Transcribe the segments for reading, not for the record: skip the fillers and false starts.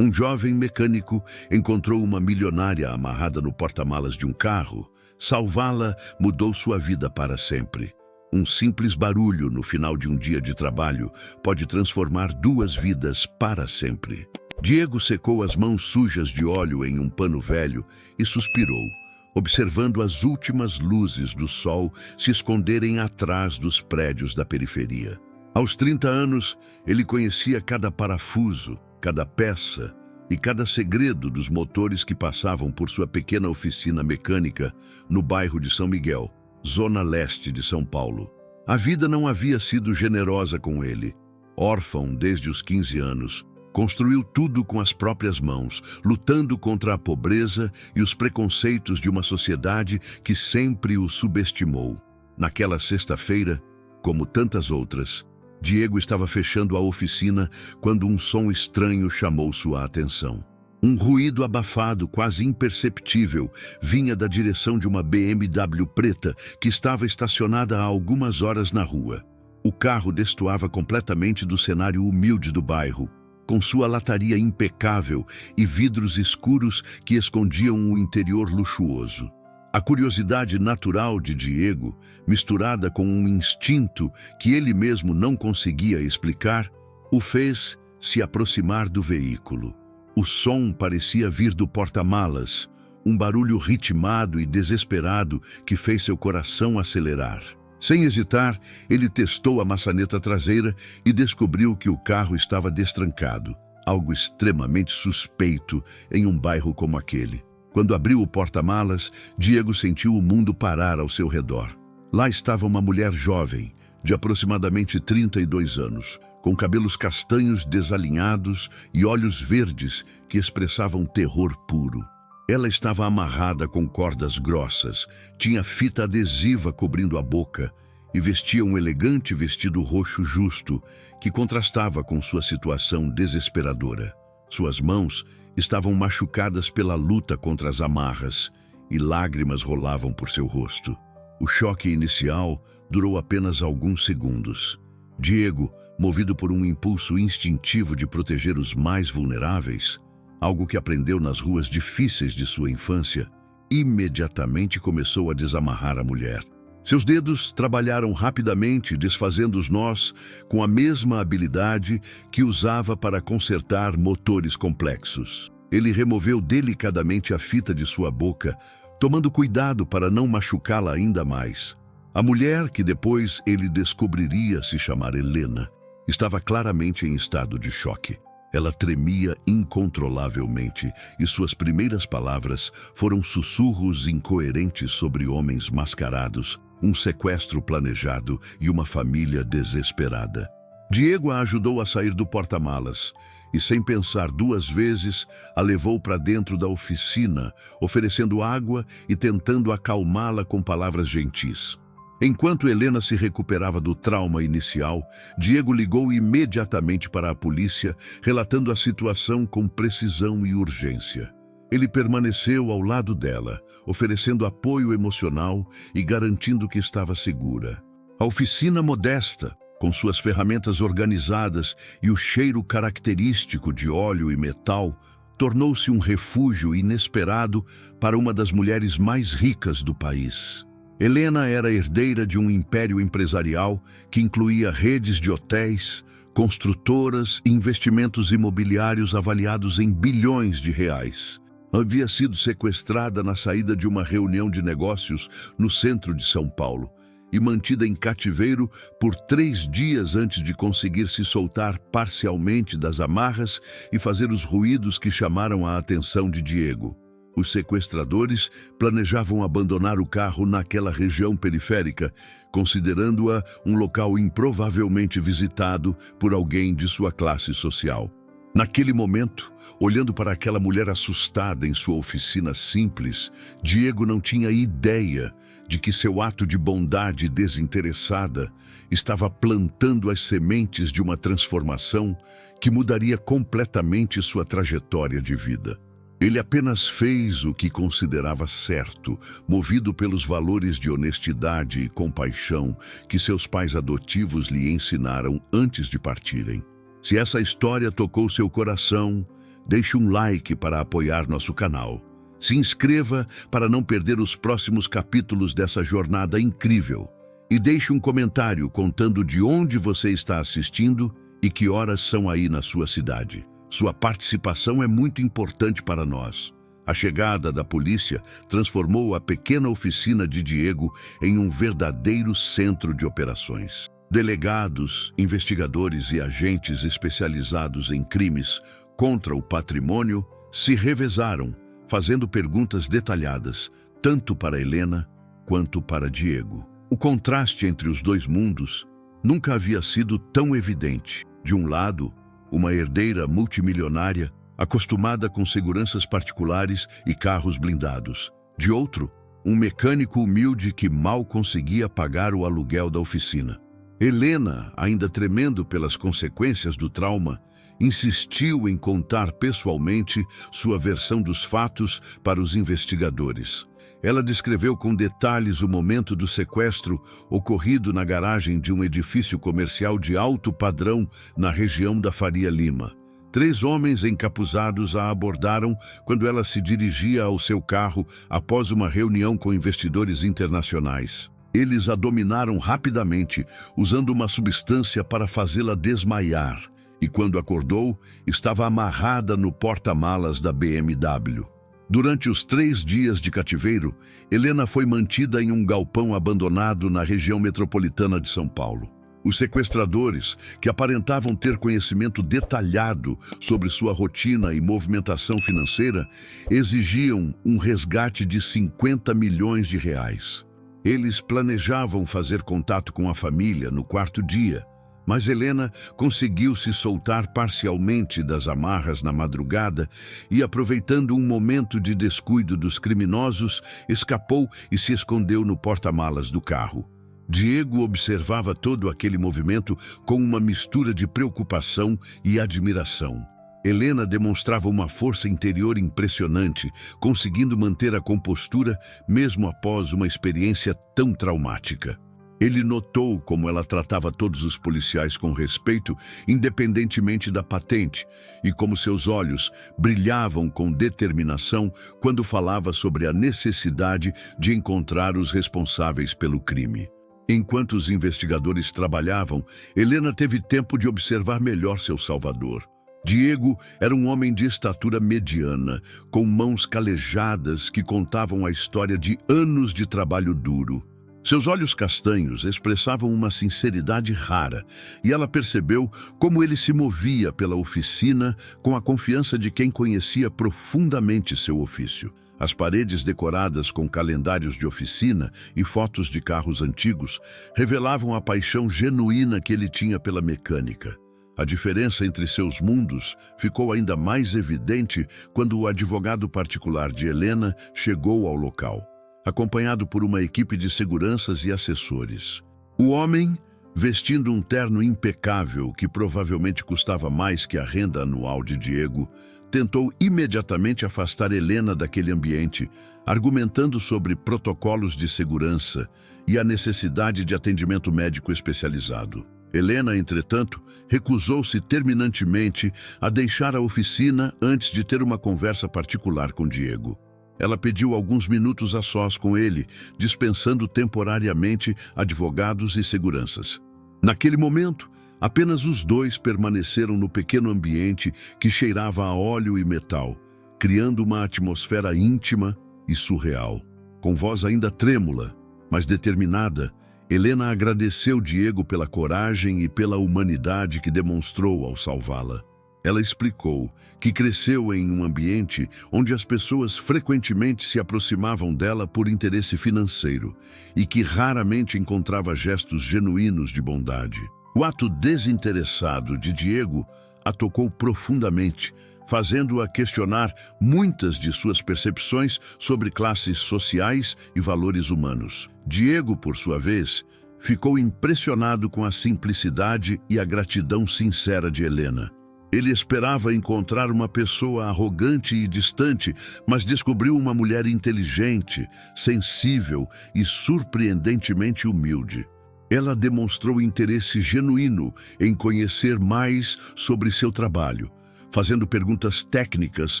Um jovem mecânico encontrou uma milionária amarrada no porta-malas de um carro. Salvá-la mudou sua vida para sempre. Um simples barulho no final de um dia de trabalho pode transformar duas vidas para sempre. Diego secou as mãos sujas de óleo em um pano velho e suspirou, observando as últimas luzes do sol se esconderem atrás dos prédios da periferia. Aos 30 anos, ele conhecia cada parafuso, cada peça e cada segredo dos motores que passavam por sua pequena oficina mecânica no bairro de São Miguel, zona leste de São Paulo. A vida não havia sido generosa com ele. Órfão desde os 15 anos, construiu tudo com as próprias mãos, lutando contra a pobreza e os preconceitos de uma sociedade que sempre o subestimou. Naquela sexta-feira, como tantas outras, Diego estava fechando a oficina quando um som estranho chamou sua atenção. Um ruído abafado, quase imperceptível, vinha da direção de uma BMW preta que estava estacionada há algumas horas na rua. O carro destoava completamente do cenário humilde do bairro, com sua lataria impecável e vidros escuros que escondiam o interior luxuoso. A curiosidade natural de Diego, misturada com um instinto que ele mesmo não conseguia explicar, o fez se aproximar do veículo. O som parecia vir do porta-malas, um barulho ritmado e desesperado que fez seu coração acelerar. Sem hesitar, ele testou a maçaneta traseira e descobriu que o carro estava destrancado, algo extremamente suspeito em um bairro como aquele. Quando abriu o porta-malas, Diego sentiu o mundo parar ao seu redor. Lá estava uma mulher jovem, de aproximadamente 32 anos, com cabelos castanhos desalinhados e olhos verdes que expressavam terror puro. Ela estava amarrada com cordas grossas, tinha fita adesiva cobrindo a boca e vestia um elegante vestido roxo justo que contrastava com sua situação desesperadora. Suas mãos estavam machucadas pela luta contra as amarras e lágrimas rolavam por seu rosto. O choque inicial durou apenas alguns segundos. Diego, movido por um impulso instintivo de proteger os mais vulneráveis, algo que aprendeu nas ruas difíceis de sua infância, imediatamente começou a desamarrar a mulher. Seus dedos trabalharam rapidamente, desfazendo os nós com a mesma habilidade que usava para consertar motores complexos. Ele removeu delicadamente a fita de sua boca, tomando cuidado para não machucá-la ainda mais. A mulher, que depois ele descobriria se chamar Helena, estava claramente em estado de choque. Ela tremia incontrolavelmente e suas primeiras palavras foram sussurros incoerentes sobre homens mascarados, um sequestro planejado e uma família desesperada. Diego a ajudou a sair do porta-malas e, sem pensar duas vezes, a levou para dentro da oficina, oferecendo água e tentando acalmá-la com palavras gentis. Enquanto Helena se recuperava do trauma inicial, Diego ligou imediatamente para a polícia, relatando a situação com precisão e urgência. Ele permaneceu ao lado dela, oferecendo apoio emocional e garantindo que estava segura. A oficina modesta, com suas ferramentas organizadas e o cheiro característico de óleo e metal, tornou-se um refúgio inesperado para uma das mulheres mais ricas do país. Helena era herdeira de um império empresarial que incluía redes de hotéis, construtoras e investimentos imobiliários avaliados em bilhões de reais. Havia sido sequestrada na saída de uma reunião de negócios no centro de São Paulo e mantida em cativeiro por 3 dias antes de conseguir se soltar parcialmente das amarras e fazer os ruídos que chamaram a atenção de Diego. Os sequestradores planejavam abandonar o carro naquela região periférica, considerando-a um local improvavelmente visitado por alguém de sua classe social. Naquele momento, olhando para aquela mulher assustada em sua oficina simples, Diego não tinha ideia de que seu ato de bondade desinteressada estava plantando as sementes de uma transformação que mudaria completamente sua trajetória de vida. Ele apenas fez o que considerava certo, movido pelos valores de honestidade e compaixão que seus pais adotivos lhe ensinaram antes de partirem. Se essa história tocou seu coração, Deixe um like para apoiar nosso canal. Se inscreva para não perder os próximos capítulos dessa jornada incrível. E deixe um comentário contando de onde você está assistindo e que horas são aí na sua cidade. Sua participação é muito importante para nós. A chegada da polícia transformou a pequena oficina de Diego em um verdadeiro centro de operações. Delegados, investigadores e agentes especializados em crimes contra o patrimônio se revezaram, fazendo perguntas detalhadas, tanto para Helena quanto para Diego. O contraste entre os dois mundos nunca havia sido tão evidente. De um lado, uma herdeira multimilionária, acostumada com seguranças particulares e carros blindados. De outro, um mecânico humilde que mal conseguia pagar o aluguel da oficina. Helena, ainda tremendo pelas consequências do trauma, insistiu em contar pessoalmente sua versão dos fatos para os investigadores. Ela descreveu com detalhes o momento do sequestro ocorrido na garagem de um edifício comercial de alto padrão na região da Faria Lima. 3 homens encapuzados a abordaram quando ela se dirigia ao seu carro após uma reunião com investidores internacionais. Eles a dominaram rapidamente, usando uma substância para fazê-la desmaiar, e quando acordou, estava amarrada no porta-malas da BMW. Durante os 3 dias de cativeiro, Helena foi mantida em um galpão abandonado na região metropolitana de São Paulo. Os sequestradores, que aparentavam ter conhecimento detalhado sobre sua rotina e movimentação financeira, exigiam um resgate de 50 milhões de reais. Eles planejavam fazer contato com a família no 4º dia, mas Helena conseguiu se soltar parcialmente das amarras na madrugada e, aproveitando um momento de descuido dos criminosos, escapou e se escondeu no porta-malas do carro. Diego observava todo aquele movimento com uma mistura de preocupação e admiração. Helena demonstrava uma força interior impressionante, conseguindo manter a compostura mesmo após uma experiência tão traumática. Ele notou como ela tratava todos os policiais com respeito, independentemente da patente, e como seus olhos brilhavam com determinação quando falava sobre a necessidade de encontrar os responsáveis pelo crime. Enquanto os investigadores trabalhavam, Helena teve tempo de observar melhor seu salvador. Diego era um homem de estatura mediana, com mãos calejadas que contavam a história de anos de trabalho duro. Seus olhos castanhos expressavam uma sinceridade rara, e ela percebeu como ele se movia pela oficina com a confiança de quem conhecia profundamente seu ofício. As paredes decoradas com calendários de oficina e fotos de carros antigos revelavam a paixão genuína que ele tinha pela mecânica. A diferença entre seus mundos ficou ainda mais evidente quando o advogado particular de Helena chegou ao local, acompanhado por uma equipe de seguranças e assessores. O homem, vestindo um terno impecável que provavelmente custava mais que a renda anual de Diego, tentou imediatamente afastar Helena daquele ambiente, argumentando sobre protocolos de segurança e a necessidade de atendimento médico especializado. Helena, entretanto, recusou-se terminantemente a deixar a oficina antes de ter uma conversa particular com Diego. Ela pediu alguns minutos a sós com ele, dispensando temporariamente advogados e seguranças. Naquele momento, apenas os dois permaneceram no pequeno ambiente que cheirava a óleo e metal, criando uma atmosfera íntima e surreal. Com voz ainda trêmula, mas determinada, Helena agradeceu Diego pela coragem e pela humanidade que demonstrou ao salvá-la. Ela explicou que cresceu em um ambiente onde as pessoas frequentemente se aproximavam dela por interesse financeiro e que raramente encontrava gestos genuínos de bondade. O ato desinteressado de Diego a tocou profundamente, fazendo-a questionar muitas de suas percepções sobre classes sociais e valores humanos. Diego, por sua vez, ficou impressionado com a simplicidade e a gratidão sincera de Helena. Ele esperava encontrar uma pessoa arrogante e distante, mas descobriu uma mulher inteligente, sensível e surpreendentemente humilde. Ela demonstrou interesse genuíno em conhecer mais sobre seu trabalho, fazendo perguntas técnicas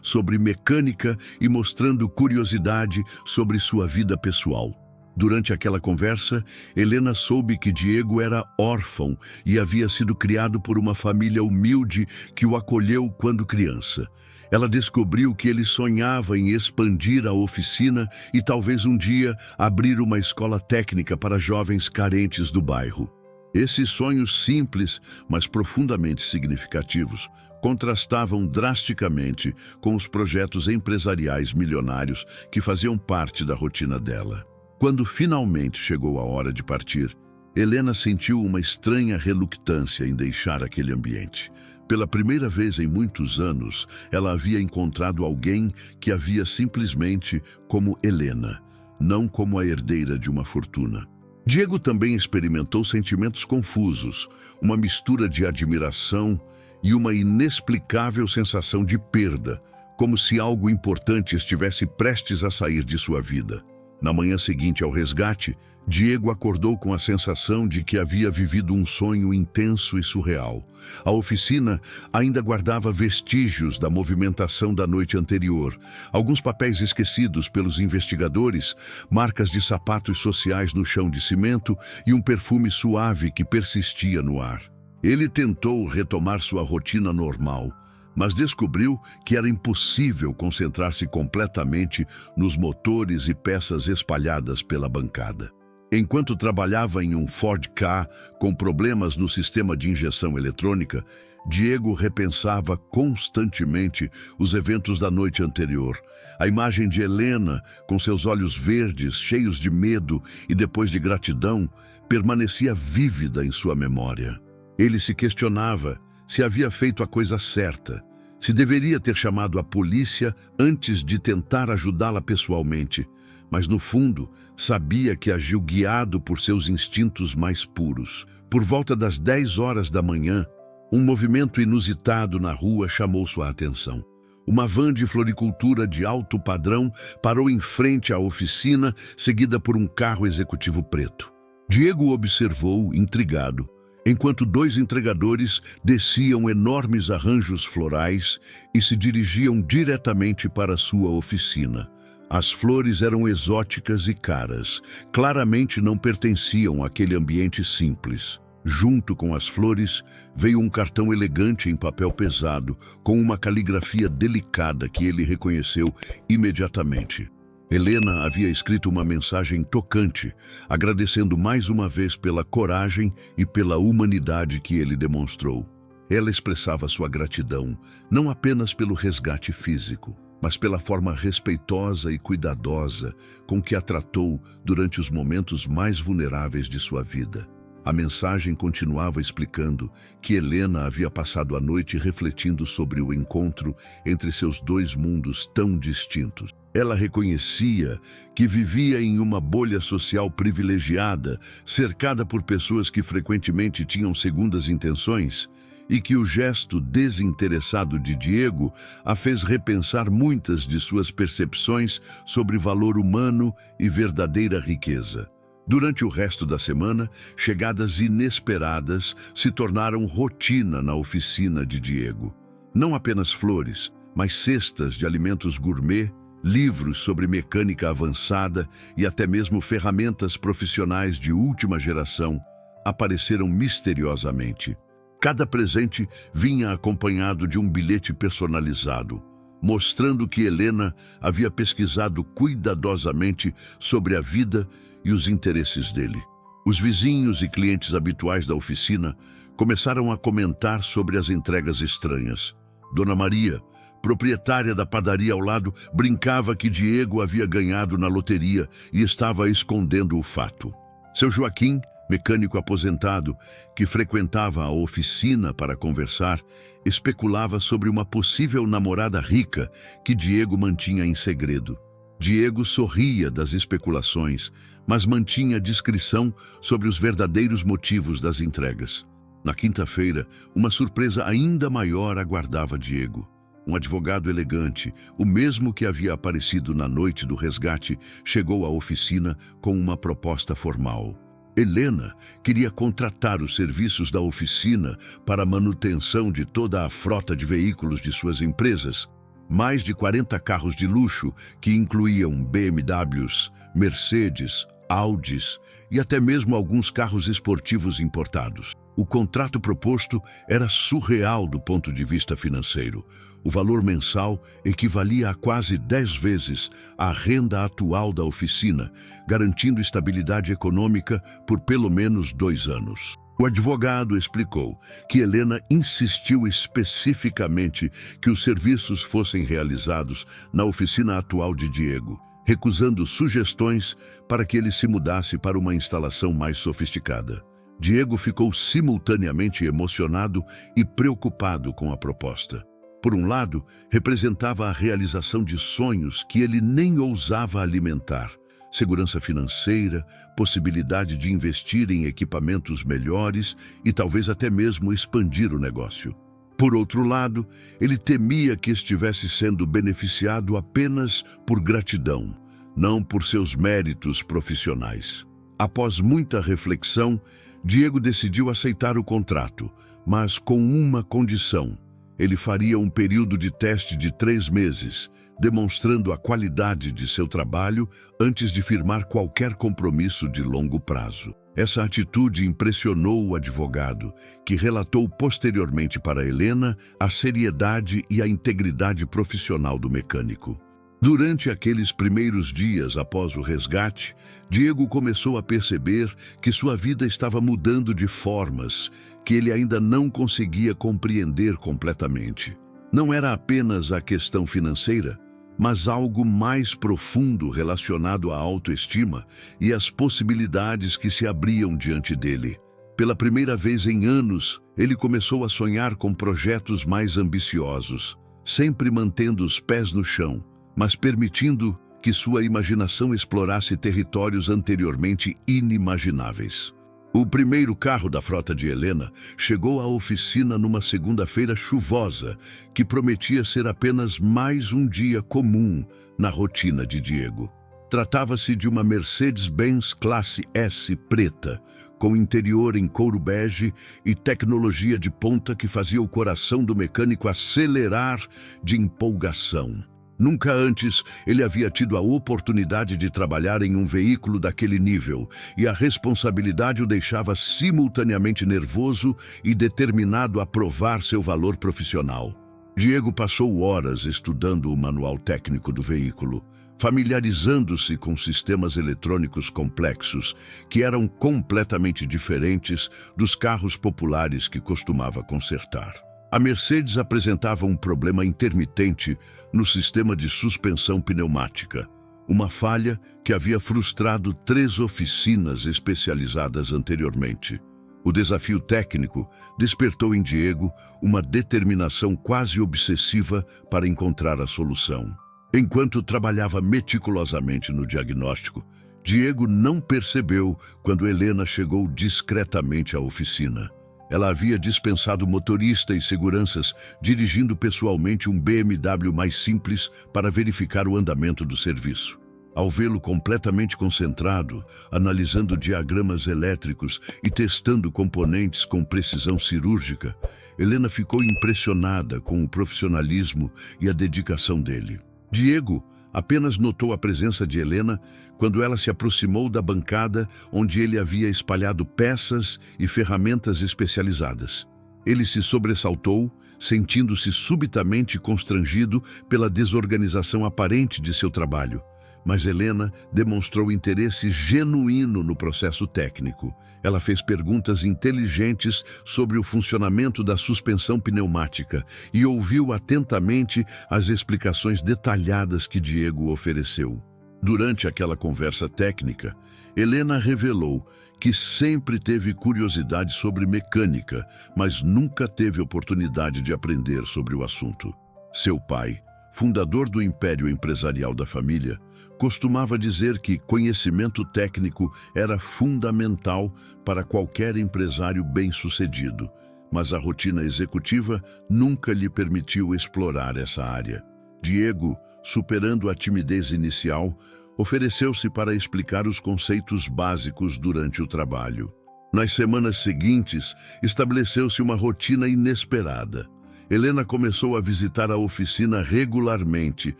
sobre mecânica e mostrando curiosidade sobre sua vida pessoal. Durante aquela conversa, Helena soube que Diego era órfão e havia sido criado por uma família humilde que o acolheu quando criança. Ela descobriu que ele sonhava em expandir a oficina e talvez um dia abrir uma escola técnica para jovens carentes do bairro. Esses sonhos simples, mas profundamente significativos, contrastavam drasticamente com os projetos empresariais milionários que faziam parte da rotina dela. Quando finalmente chegou a hora de partir, Helena sentiu uma estranha reluctância em deixar aquele ambiente. Pela primeira vez em muitos anos, ela havia encontrado alguém que a via simplesmente como Helena, não como a herdeira de uma fortuna. Diego também experimentou sentimentos confusos, uma mistura de admiração e uma inexplicável sensação de perda, como se algo importante estivesse prestes a sair de sua vida. Na manhã seguinte ao resgate, Diego acordou com a sensação de que havia vivido um sonho intenso e surreal. A oficina ainda guardava vestígios da movimentação da noite anterior, alguns papéis esquecidos pelos investigadores, marcas de sapatos sociais no chão de cimento e um perfume suave que persistia no ar. Ele tentou retomar sua rotina normal, mas descobriu que era impossível concentrar-se completamente nos motores e peças espalhadas pela bancada. Enquanto trabalhava em um Ford Ka com problemas no sistema de injeção eletrônica, Diego repensava constantemente os eventos da noite anterior. A imagem de Helena, com seus olhos verdes, cheios de medo e depois de gratidão, permanecia vívida em sua memória. Ele se questionava se havia feito a coisa certa, se deveria ter chamado a polícia antes de tentar ajudá-la pessoalmente, mas no fundo sabia que agiu guiado por seus instintos mais puros. Por volta das 10 horas da manhã, um movimento inusitado na rua chamou sua atenção. Uma van de floricultura de alto padrão parou em frente à oficina, seguida por um carro executivo preto. Diego observou, intrigado, enquanto 2 entregadores desciam enormes arranjos florais e se dirigiam diretamente para sua oficina. As flores eram exóticas e caras, claramente não pertenciam àquele ambiente simples. Junto com as flores, veio um cartão elegante em papel pesado, com uma caligrafia delicada que ele reconheceu imediatamente. Helena havia escrito uma mensagem tocante, agradecendo mais uma vez pela coragem e pela humanidade que ele demonstrou. Ela expressava sua gratidão, não apenas pelo resgate físico, mas pela forma respeitosa e cuidadosa com que a tratou durante os momentos mais vulneráveis de sua vida. A mensagem continuava explicando que Helena havia passado a noite refletindo sobre o encontro entre seus 2 mundos tão distintos. Ela reconhecia que vivia em uma bolha social privilegiada, cercada por pessoas que frequentemente tinham segundas intenções, e que o gesto desinteressado de Diego a fez repensar muitas de suas percepções sobre valor humano e verdadeira riqueza. Durante o resto da semana, chegadas inesperadas se tornaram rotina na oficina de Diego. Não apenas flores, mas cestas de alimentos gourmet, livros sobre mecânica avançada e até mesmo ferramentas profissionais de última geração apareceram misteriosamente. Cada presente vinha acompanhado de um bilhete personalizado, mostrando que Helena havia pesquisado cuidadosamente sobre a vida e os interesses dele. Os vizinhos e clientes habituais da oficina começaram a comentar sobre as entregas estranhas. Dona Maria, proprietária da padaria ao lado, brincava que Diego havia ganhado na loteria e estava escondendo o fato. Seu Joaquim, mecânico aposentado, que frequentava a oficina para conversar, especulava sobre uma possível namorada rica que Diego mantinha em segredo. Diego sorria das especulações, mas mantinha discrição sobre os verdadeiros motivos das entregas. Na quinta-feira, uma surpresa ainda maior aguardava Diego. Um advogado elegante, o mesmo que havia aparecido na noite do resgate, chegou à oficina com uma proposta formal. Helena queria contratar os serviços da oficina para a manutenção de toda a frota de veículos de suas empresas, mais de 40 carros de luxo que incluíam BMWs, Mercedes, Audis e até mesmo alguns carros esportivos importados. O contrato proposto era surreal do ponto de vista financeiro. O valor mensal equivalia a quase 10 vezes a renda atual da oficina, garantindo estabilidade econômica por pelo menos 2 anos. O advogado explicou que Helena insistiu especificamente que os serviços fossem realizados na oficina atual de Diego, recusando sugestões para que ele se mudasse para uma instalação mais sofisticada. Diego ficou simultaneamente emocionado e preocupado com a proposta. Por um lado, representava a realização de sonhos que ele nem ousava alimentar: segurança financeira, possibilidade de investir em equipamentos melhores e talvez até mesmo expandir o negócio. Por outro lado, ele temia que estivesse sendo beneficiado apenas por gratidão, não por seus méritos profissionais. Após muita reflexão, Diego decidiu aceitar o contrato, mas com uma condição: ele faria um período de teste de 3 meses, demonstrando a qualidade de seu trabalho antes de firmar qualquer compromisso de longo prazo. Essa atitude impressionou o advogado, que relatou posteriormente para Helena a seriedade e a integridade profissional do mecânico. Durante aqueles primeiros dias após o resgate, Diego começou a perceber que sua vida estava mudando de formas que ele ainda não conseguia compreender completamente. Não era apenas a questão financeira, mas algo mais profundo relacionado à autoestima e às possibilidades que se abriam diante dele. Pela primeira vez em anos, ele começou a sonhar com projetos mais ambiciosos, sempre mantendo os pés no chão, mas permitindo que sua imaginação explorasse territórios anteriormente inimagináveis. O primeiro carro da frota de Helena chegou à oficina numa segunda-feira chuvosa, que prometia ser apenas mais um dia comum na rotina de Diego. Tratava-se de uma Mercedes-Benz Classe S preta, com interior em couro bege e tecnologia de ponta que fazia o coração do mecânico acelerar de empolgação. Nunca antes ele havia tido a oportunidade de trabalhar em um veículo daquele nível, e a responsabilidade o deixava simultaneamente nervoso e determinado a provar seu valor profissional. Diego passou horas estudando o manual técnico do veículo, familiarizando-se com sistemas eletrônicos complexos que eram completamente diferentes dos carros populares que costumava consertar. A Mercedes apresentava um problema intermitente no sistema de suspensão pneumática, uma falha que havia frustrado 3 oficinas especializadas anteriormente. O desafio técnico despertou em Diego uma determinação quase obsessiva para encontrar a solução. Enquanto trabalhava meticulosamente no diagnóstico, Diego não percebeu quando Helena chegou discretamente à oficina. Ela havia dispensado motorista e seguranças, dirigindo pessoalmente um BMW mais simples para verificar o andamento do serviço. Ao vê-lo completamente concentrado, analisando diagramas elétricos e testando componentes com precisão cirúrgica, Helena ficou impressionada com o profissionalismo e a dedicação dele. Diego apenas notou a presença de Helena quando ela se aproximou da bancada onde ele havia espalhado peças e ferramentas especializadas. Ele se sobressaltou, sentindo-se subitamente constrangido pela desorganização aparente de seu trabalho. Mas Helena demonstrou interesse genuíno no processo técnico. Ela fez perguntas inteligentes sobre o funcionamento da suspensão pneumática e ouviu atentamente as explicações detalhadas que Diego ofereceu. Durante aquela conversa técnica, Helena revelou que sempre teve curiosidade sobre mecânica, mas nunca teve oportunidade de aprender sobre o assunto. Seu pai, fundador do império empresarial da família, costumava dizer que conhecimento técnico era fundamental para qualquer empresário bem-sucedido, mas a rotina executiva nunca lhe permitiu explorar essa área. Diego, superando a timidez inicial, Ofereceu-se para explicar os conceitos básicos durante o trabalho. Nas semanas seguintes, estabeleceu-se uma rotina inesperada. Helena começou a visitar a oficina regularmente,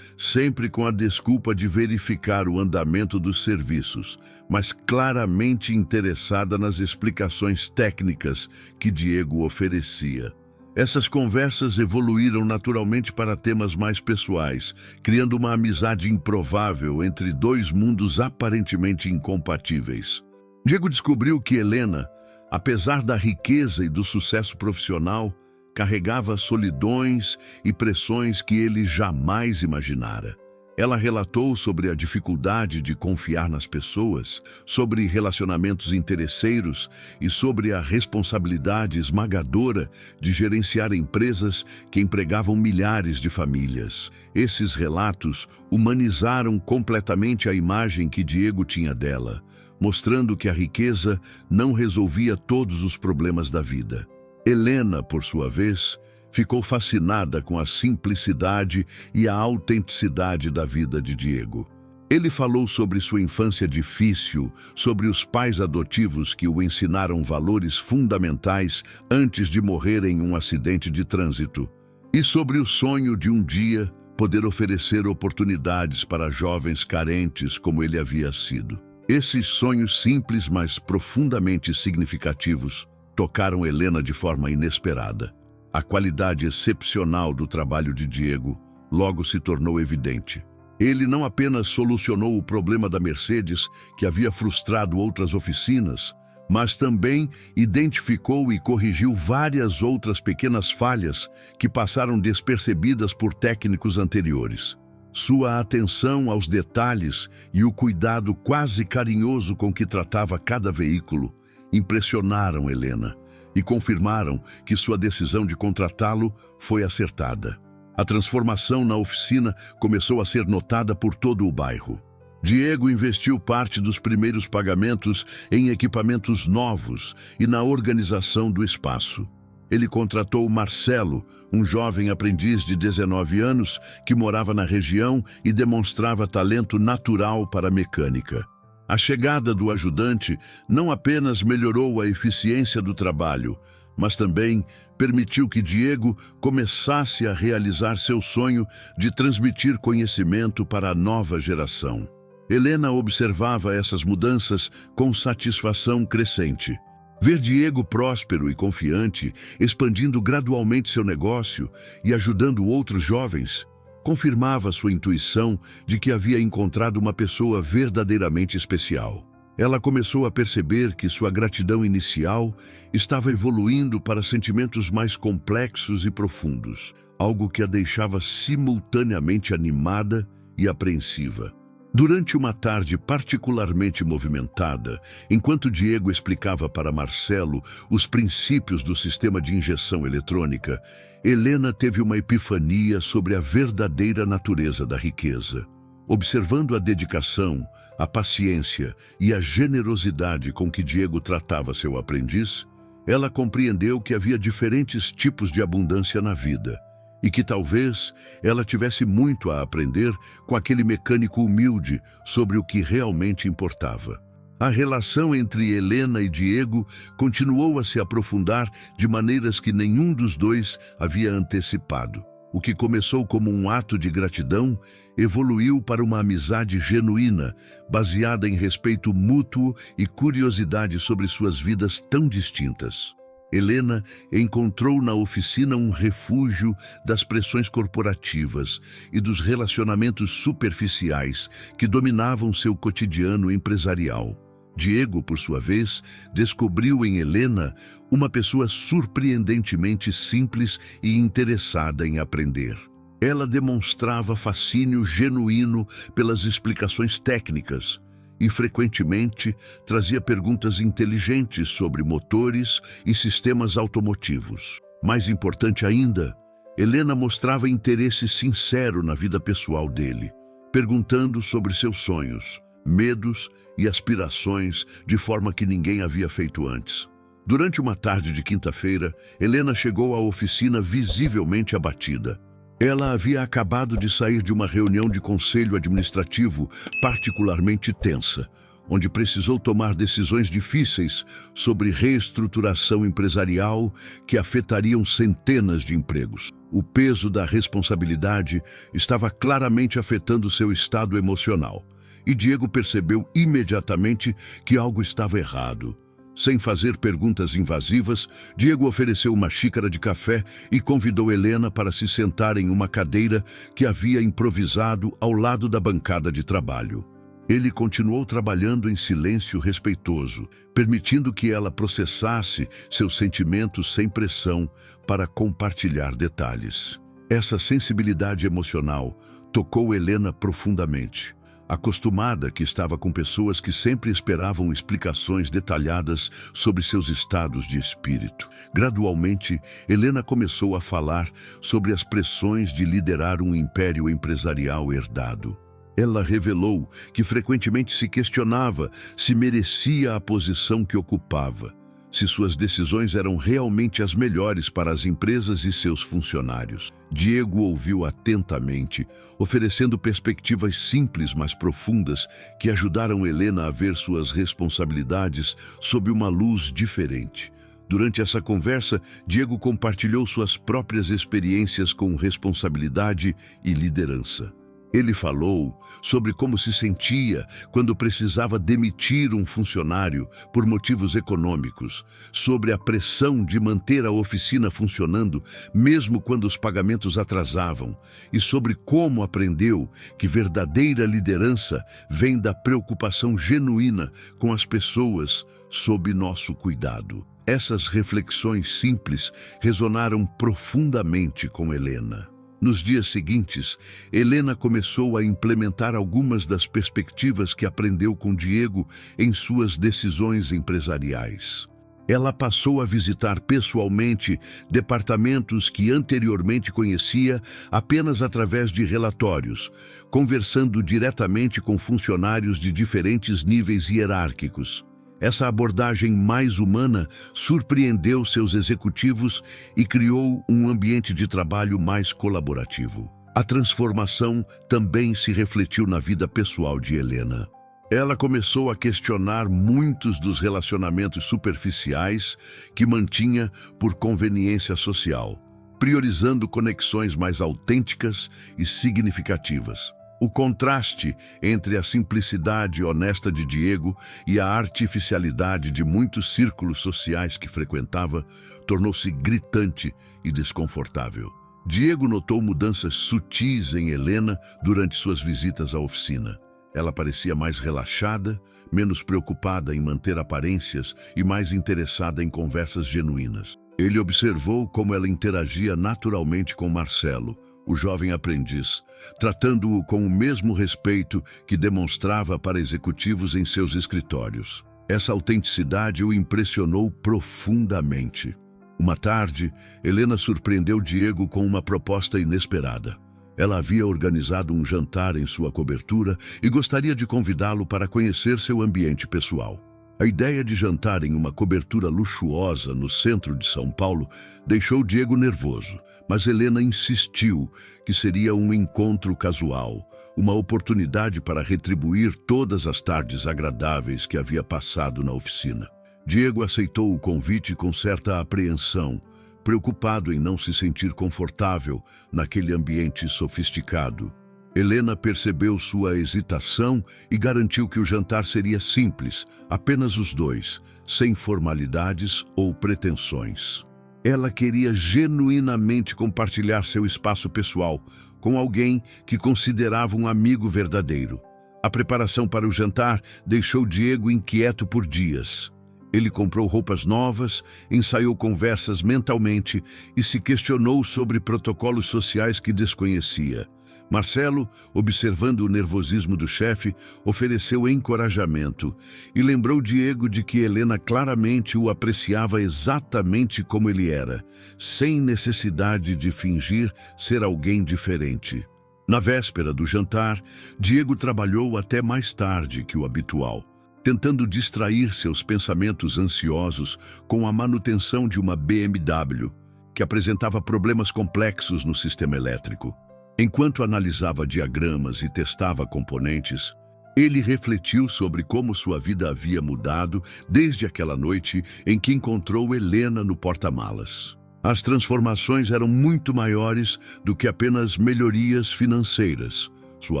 sempre com a desculpa de verificar o andamento dos serviços, mas claramente interessada nas explicações técnicas que Diego oferecia. Essas conversas evoluíram naturalmente para temas mais pessoais, criando uma amizade improvável entre dois mundos aparentemente incompatíveis. Diego descobriu que Helena, apesar da riqueza e do sucesso profissional, carregava solidões e pressões que ele jamais imaginara. Ela relatou sobre a dificuldade de confiar nas pessoas, sobre relacionamentos interesseiros e sobre a responsabilidade esmagadora de gerenciar empresas que empregavam milhares de famílias. Esses relatos humanizaram completamente a imagem que Diego tinha dela, mostrando que a riqueza não resolvia todos os problemas da vida. Helena, por sua vez, ficou fascinada com a simplicidade e a autenticidade da vida de Diego. Ele falou sobre sua infância difícil, sobre os pais adotivos que o ensinaram valores fundamentais antes de morrer em um acidente de trânsito, e sobre o sonho de um dia poder oferecer oportunidades para jovens carentes como ele havia sido. Esses sonhos simples, mas profundamente significativos, tocaram Helena de forma inesperada. A qualidade excepcional do trabalho de Diego logo se tornou evidente. Ele não apenas solucionou o problema da Mercedes, que havia frustrado outras oficinas, mas também identificou e corrigiu várias outras pequenas falhas que passaram despercebidas por técnicos anteriores. Sua atenção aos detalhes e o cuidado quase carinhoso com que tratava cada veículo impressionaram Helena e confirmaram que sua decisão de contratá-lo foi acertada. A transformação na oficina começou a ser notada por todo o bairro. Diego investiu parte dos primeiros pagamentos em equipamentos novos e na organização do espaço. Ele contratou Marcelo, um jovem aprendiz de 19 anos que morava na região e demonstrava talento natural para a mecânica. A chegada do ajudante não apenas melhorou a eficiência do trabalho, mas também permitiu que Diego começasse a realizar seu sonho de transmitir conhecimento para a nova geração. Helena observava essas mudanças com satisfação crescente. Ver Diego próspero e confiante, expandindo gradualmente seu negócio e ajudando outros jovens, confirmava sua intuição de que havia encontrado uma pessoa verdadeiramente especial. Ela começou a perceber que sua gratidão inicial estava evoluindo para sentimentos mais complexos e profundos, algo que a deixava simultaneamente animada e apreensiva. Durante uma tarde particularmente movimentada, enquanto Diego explicava para Marcelo os princípios do sistema de injeção eletrônica, Helena teve uma epifania sobre a verdadeira natureza da riqueza. Observando a dedicação, a paciência e a generosidade com que Diego tratava seu aprendiz, ela compreendeu que havia diferentes tipos de abundância na vida e que talvez ela tivesse muito a aprender com aquele mecânico humilde sobre o que realmente importava. A relação entre Helena e Diego continuou a se aprofundar de maneiras que nenhum dos dois havia antecipado. O que começou como um ato de gratidão evoluiu para uma amizade genuína, baseada em respeito mútuo e curiosidade sobre suas vidas tão distintas. Helena encontrou na oficina um refúgio das pressões corporativas e dos relacionamentos superficiais que dominavam seu cotidiano empresarial. Diego, por sua vez, descobriu em Helena uma pessoa surpreendentemente simples e interessada em aprender. Ela demonstrava fascínio genuíno pelas explicações técnicas e, frequentemente, trazia perguntas inteligentes sobre motores e sistemas automotivos. Mais importante ainda, Helena mostrava interesse sincero na vida pessoal dele, perguntando sobre seus sonhos, medos e aspirações de forma que ninguém havia feito antes. Durante uma tarde de quinta-feira, Helena chegou à oficina visivelmente abatida. Ela havia acabado de sair de uma reunião de conselho administrativo particularmente tensa, onde precisou tomar decisões difíceis sobre reestruturação empresarial que afetariam centenas de empregos. O peso da responsabilidade estava claramente afetando seu estado emocional, e Diego percebeu imediatamente que algo estava errado. Sem fazer perguntas invasivas, Diego ofereceu uma xícara de café e convidou Helena para se sentar em uma cadeira que havia improvisado ao lado da bancada de trabalho. Ele continuou trabalhando em silêncio respeitoso, permitindo que ela processasse seus sentimentos sem pressão para compartilhar detalhes. Essa sensibilidade emocional tocou Helena profundamente. Acostumada que estava com pessoas que sempre esperavam explicações detalhadas sobre seus estados de espírito. Gradualmente, Helena começou a falar sobre as pressões de liderar um império empresarial herdado. Ela revelou que frequentemente se questionava se merecia a posição que ocupava, se suas decisões eram realmente as melhores para as empresas e seus funcionários. Diego ouviu atentamente, oferecendo perspectivas simples, mas profundas, que ajudaram Helena a ver suas responsabilidades sob uma luz diferente. Durante essa conversa, Diego compartilhou suas próprias experiências com responsabilidade e liderança. Ele falou sobre como se sentia quando precisava demitir um funcionário por motivos econômicos, sobre a pressão de manter a oficina funcionando mesmo quando os pagamentos atrasavam, e sobre como aprendeu que verdadeira liderança vem da preocupação genuína com as pessoas sob nosso cuidado. Essas reflexões simples resonaram profundamente com Helena. Nos dias seguintes, Helena começou a implementar algumas das perspectivas que aprendeu com Diego em suas decisões empresariais. Ela passou a visitar pessoalmente departamentos que anteriormente conhecia apenas através de relatórios, conversando diretamente com funcionários de diferentes níveis hierárquicos. Essa abordagem mais humana surpreendeu seus executivos e criou um ambiente de trabalho mais colaborativo. A transformação também se refletiu na vida pessoal de Helena. Ela começou a questionar muitos dos relacionamentos superficiais que mantinha por conveniência social, priorizando conexões mais autênticas e significativas. O contraste entre a simplicidade honesta de Diego e a artificialidade de muitos círculos sociais que frequentava tornou-se gritante e desconfortável. Diego notou mudanças sutis em Helena durante suas visitas à oficina. Ela parecia mais relaxada, menos preocupada em manter aparências e mais interessada em conversas genuínas. Ele observou como ela interagia naturalmente com Marcelo, o jovem aprendiz, tratando-o com o mesmo respeito que demonstrava para executivos em seus escritórios. Essa autenticidade o impressionou profundamente. Uma tarde, Helena surpreendeu Diego com uma proposta inesperada. Ela havia organizado um jantar em sua cobertura e gostaria de convidá-lo para conhecer seu ambiente pessoal. A ideia de jantar em uma cobertura luxuosa no centro de São Paulo deixou Diego nervoso, mas Helena insistiu que seria um encontro casual, uma oportunidade para retribuir todas as tardes agradáveis que havia passado na oficina. Diego aceitou o convite com certa apreensão, preocupado em não se sentir confortável naquele ambiente sofisticado. Helena percebeu sua hesitação e garantiu que o jantar seria simples, apenas os dois, sem formalidades ou pretensões. Ela queria genuinamente compartilhar seu espaço pessoal com alguém que considerava um amigo verdadeiro. A preparação para o jantar deixou Diego inquieto por dias. Ele comprou roupas novas, ensaiou conversas mentalmente e se questionou sobre protocolos sociais que desconhecia. Marcelo, observando o nervosismo do chefe, ofereceu encorajamento e lembrou Diego de que Helena claramente o apreciava exatamente como ele era, sem necessidade de fingir ser alguém diferente. Na véspera do jantar, Diego trabalhou até mais tarde que o habitual, tentando distrair seus pensamentos ansiosos com a manutenção de uma BMW. que apresentava problemas complexos no sistema elétrico. Enquanto analisava diagramas e testava componentes, ele refletiu sobre como sua vida havia mudado desde aquela noite em que encontrou Helena no porta-malas. As transformações eram muito maiores do que apenas melhorias financeiras. Sua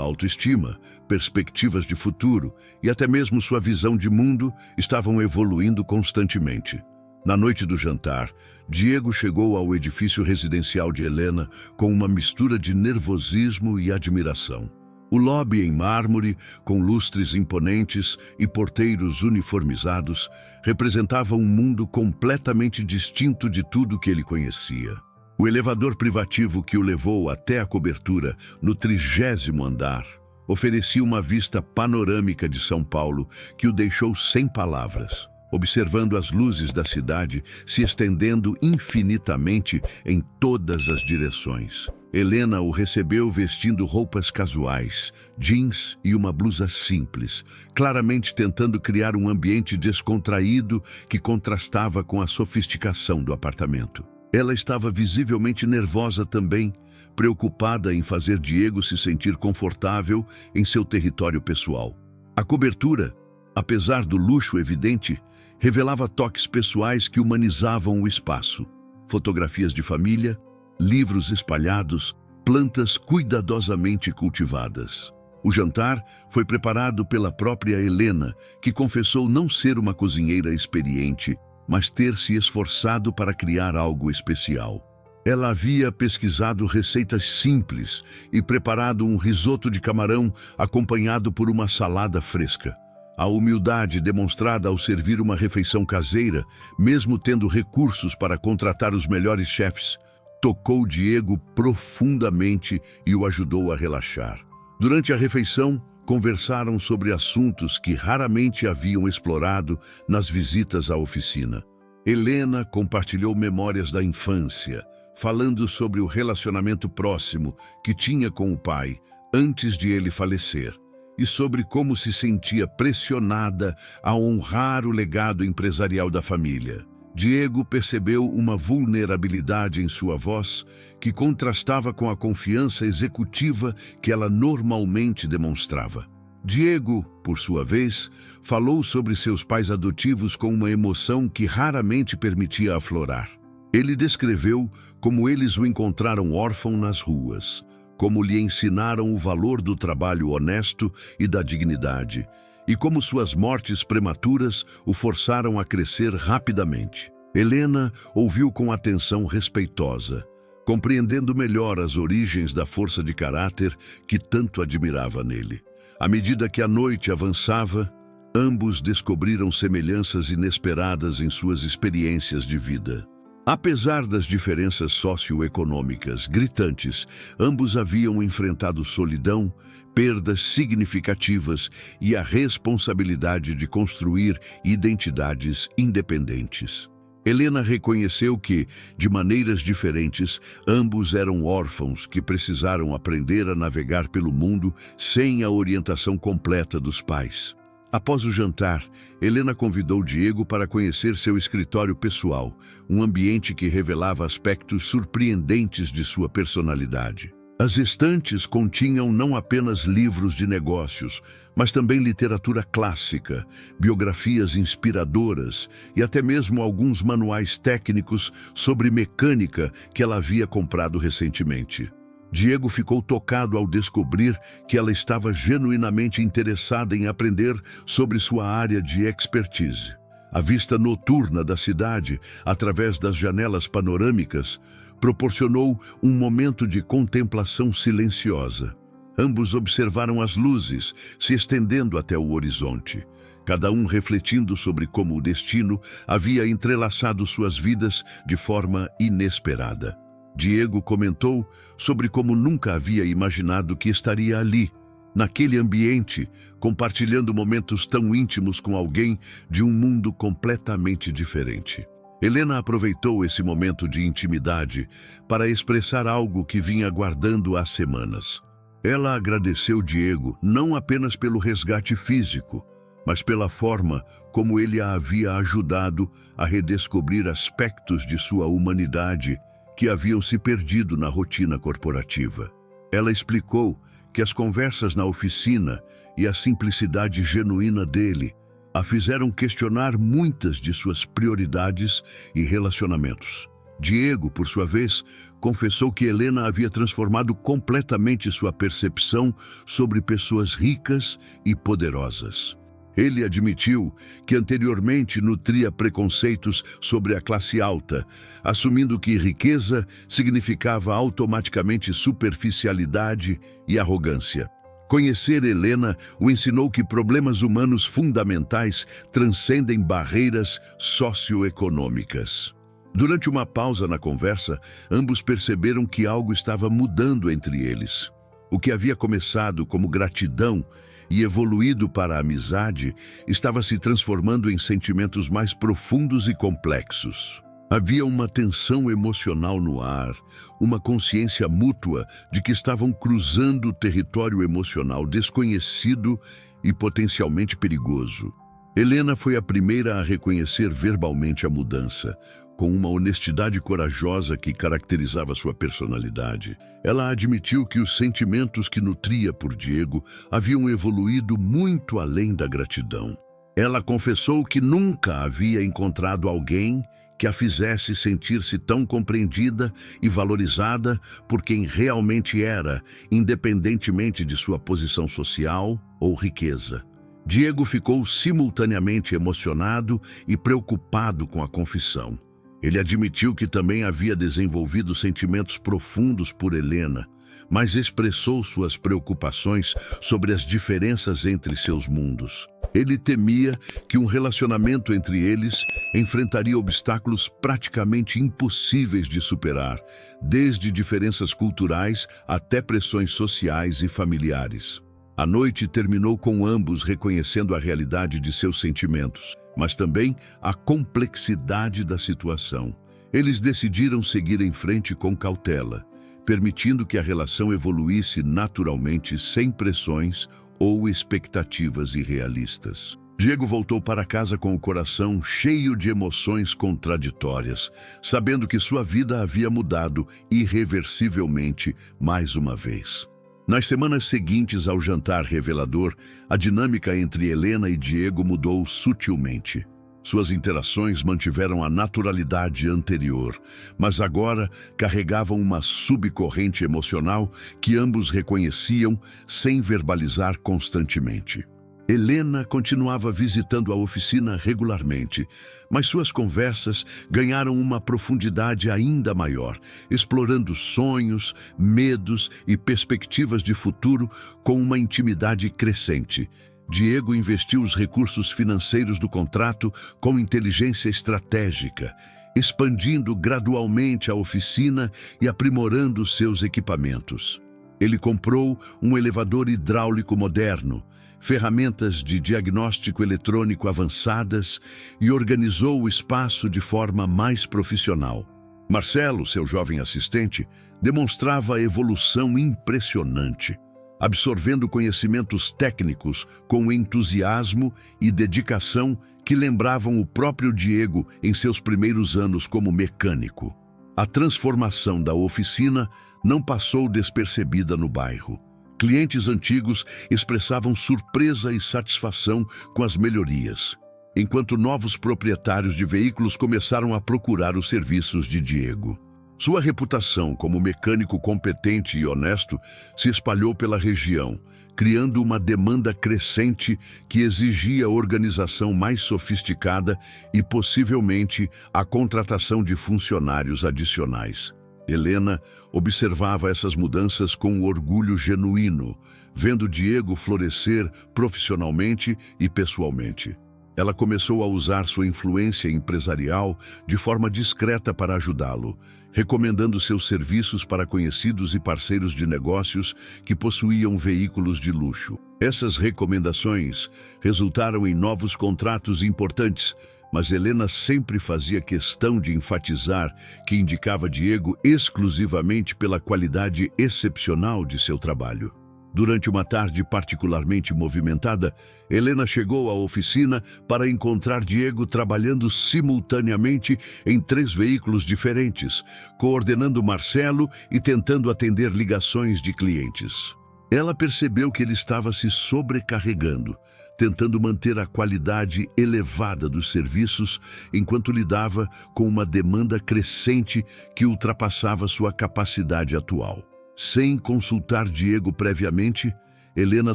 autoestima, perspectivas de futuro e até mesmo sua visão de mundo estavam evoluindo constantemente. Na noite do jantar, Diego chegou ao edifício residencial de Helena com uma mistura de nervosismo e admiração. O lobby em mármore, com lustres imponentes e porteiros uniformizados, representava um mundo completamente distinto de tudo que ele conhecia. O elevador privativo que o levou até a cobertura, no 30º andar, oferecia uma vista panorâmica de São Paulo que o deixou sem palavras, observando as luzes da cidade se estendendo infinitamente em todas as direções. Helena o recebeu vestindo roupas casuais, jeans e uma blusa simples, claramente tentando criar um ambiente descontraído que contrastava com a sofisticação do apartamento. Ela estava visivelmente nervosa também, preocupada em fazer Diego se sentir confortável em seu território pessoal. A cobertura, apesar do luxo evidente, revelava toques pessoais que humanizavam o espaço. Fotografias de família, livros espalhados, plantas cuidadosamente cultivadas. O jantar foi preparado pela própria Helena, que confessou não ser uma cozinheira experiente, mas ter se esforçado para criar algo especial. Ela havia pesquisado receitas simples e preparado um risoto de camarão acompanhado por uma salada fresca. A humildade demonstrada ao servir uma refeição caseira, mesmo tendo recursos para contratar os melhores chefes, tocou Diego profundamente e o ajudou a relaxar. Durante a refeição, conversaram sobre assuntos que raramente haviam explorado nas visitas à oficina. Helena compartilhou memórias da infância, falando sobre o relacionamento próximo que tinha com o pai antes de ele falecer, e sobre como se sentia pressionada a honrar o legado empresarial da família. Diego percebeu uma vulnerabilidade em sua voz que contrastava com a confiança executiva que ela normalmente demonstrava. Diego, por sua vez, falou sobre seus pais adotivos com uma emoção que raramente permitia aflorar. Ele descreveu como eles o encontraram órfão nas ruas, como lhe ensinaram o valor do trabalho honesto e da dignidade, e como suas mortes prematuras o forçaram a crescer rapidamente. Helena ouviu com atenção respeitosa, compreendendo melhor as origens da força de caráter que tanto admirava nele. À medida que a noite avançava, ambos descobriram semelhanças inesperadas em suas experiências de vida. Apesar das diferenças socioeconômicas gritantes, ambos haviam enfrentado solidão, perdas significativas e a responsabilidade de construir identidades independentes. Helena reconheceu que, de maneiras diferentes, ambos eram órfãos que precisaram aprender a navegar pelo mundo sem a orientação completa dos pais. Após o jantar, Helena convidou Diego para conhecer seu escritório pessoal, um ambiente que revelava aspectos surpreendentes de sua personalidade. As estantes continham não apenas livros de negócios, mas também literatura clássica, biografias inspiradoras e até mesmo alguns manuais técnicos sobre mecânica que ela havia comprado recentemente. Diego ficou tocado ao descobrir que ela estava genuinamente interessada em aprender sobre sua área de expertise. A vista noturna da cidade, através das janelas panorâmicas, proporcionou um momento de contemplação silenciosa. Ambos observaram as luzes se estendendo até o horizonte, cada um refletindo sobre como o destino havia entrelaçado suas vidas de forma inesperada. Diego comentou sobre como nunca havia imaginado que estaria ali, naquele ambiente, compartilhando momentos tão íntimos com alguém de um mundo completamente diferente. Helena aproveitou esse momento de intimidade para expressar algo que vinha guardando há semanas. Ela agradeceu Diego não apenas pelo resgate físico, mas pela forma como ele a havia ajudado a redescobrir aspectos de sua humanidade que haviam se perdido na rotina corporativa. Ela explicou que as conversas na oficina e a simplicidade genuína dele a fizeram questionar muitas de suas prioridades e relacionamentos. Diego, por sua vez, confessou que Helena havia transformado completamente sua percepção sobre pessoas ricas e poderosas. Ele admitiu que anteriormente nutria preconceitos sobre a classe alta, assumindo que riqueza significava automaticamente superficialidade e arrogância. Conhecer Helena o ensinou que problemas humanos fundamentais transcendem barreiras socioeconômicas. Durante uma pausa na conversa, ambos perceberam que algo estava mudando entre eles. O que havia começado como gratidão e evoluído para a amizade estava se transformando em sentimentos mais profundos e complexos. Havia uma tensão emocional no ar, uma consciência mútua de que estavam cruzando território emocional desconhecido e potencialmente perigoso. Helena foi a primeira a reconhecer verbalmente a mudança, com uma honestidade corajosa que caracterizava sua personalidade. Ela admitiu que os sentimentos que nutria por Diego haviam evoluído muito além da gratidão. Ela confessou que nunca havia encontrado alguém que a fizesse sentir-se tão compreendida e valorizada por quem realmente era, independentemente de sua posição social ou riqueza. Diego ficou simultaneamente emocionado e preocupado com a confissão. Ele admitiu que também havia desenvolvido sentimentos profundos por Helena, mas expressou suas preocupações sobre as diferenças entre seus mundos. Ele temia que um relacionamento entre eles enfrentaria obstáculos praticamente impossíveis de superar, desde diferenças culturais até pressões sociais e familiares. A noite terminou com ambos reconhecendo a realidade de seus sentimentos, mas também a complexidade da situação. Eles decidiram seguir em frente com cautela, permitindo que a relação evoluísse naturalmente sem pressões ou expectativas irrealistas. Diego voltou para casa com o coração cheio de emoções contraditórias, sabendo que sua vida havia mudado irreversivelmente mais uma vez. Nas semanas seguintes ao jantar revelador, a dinâmica entre Helena e Diego mudou sutilmente. Suas interações mantiveram a naturalidade anterior, mas agora carregavam uma subcorrente emocional que ambos reconheciam sem verbalizar constantemente. Helena continuava visitando a oficina regularmente, mas suas conversas ganharam uma profundidade ainda maior, explorando sonhos, medos e perspectivas de futuro com uma intimidade crescente. Diego investiu os recursos financeiros do contrato com inteligência estratégica, expandindo gradualmente a oficina e aprimorando seus equipamentos. Ele comprou um elevador hidráulico moderno, ferramentas de diagnóstico eletrônico avançadas e organizou o espaço de forma mais profissional. Marcelo, seu jovem assistente, demonstrava evolução impressionante, absorvendo conhecimentos técnicos com entusiasmo e dedicação que lembravam o próprio Diego em seus primeiros anos como mecânico. A transformação da oficina não passou despercebida no bairro. Clientes antigos expressavam surpresa e satisfação com as melhorias, enquanto novos proprietários de veículos começaram a procurar os serviços de Diego. Sua reputação como mecânico competente e honesto se espalhou pela região, criando uma demanda crescente que exigia organização mais sofisticada e, possivelmente, a contratação de funcionários adicionais. Helena observava essas mudanças com orgulho genuíno, vendo Diego florescer profissionalmente e pessoalmente. Ela começou a usar sua influência empresarial de forma discreta para ajudá-lo, recomendando seus serviços para conhecidos e parceiros de negócios que possuíam veículos de luxo. Essas recomendações resultaram em novos contratos importantes, mas Helena sempre fazia questão de enfatizar que indicava Diego exclusivamente pela qualidade excepcional de seu trabalho. Durante uma tarde particularmente movimentada, Helena chegou à oficina para encontrar Diego trabalhando simultaneamente em 3 veículos diferentes, coordenando Marcelo e tentando atender ligações de clientes. Ela percebeu que ele estava se sobrecarregando, tentando manter a qualidade elevada dos serviços enquanto lidava com uma demanda crescente que ultrapassava sua capacidade atual. Sem consultar Diego previamente, Helena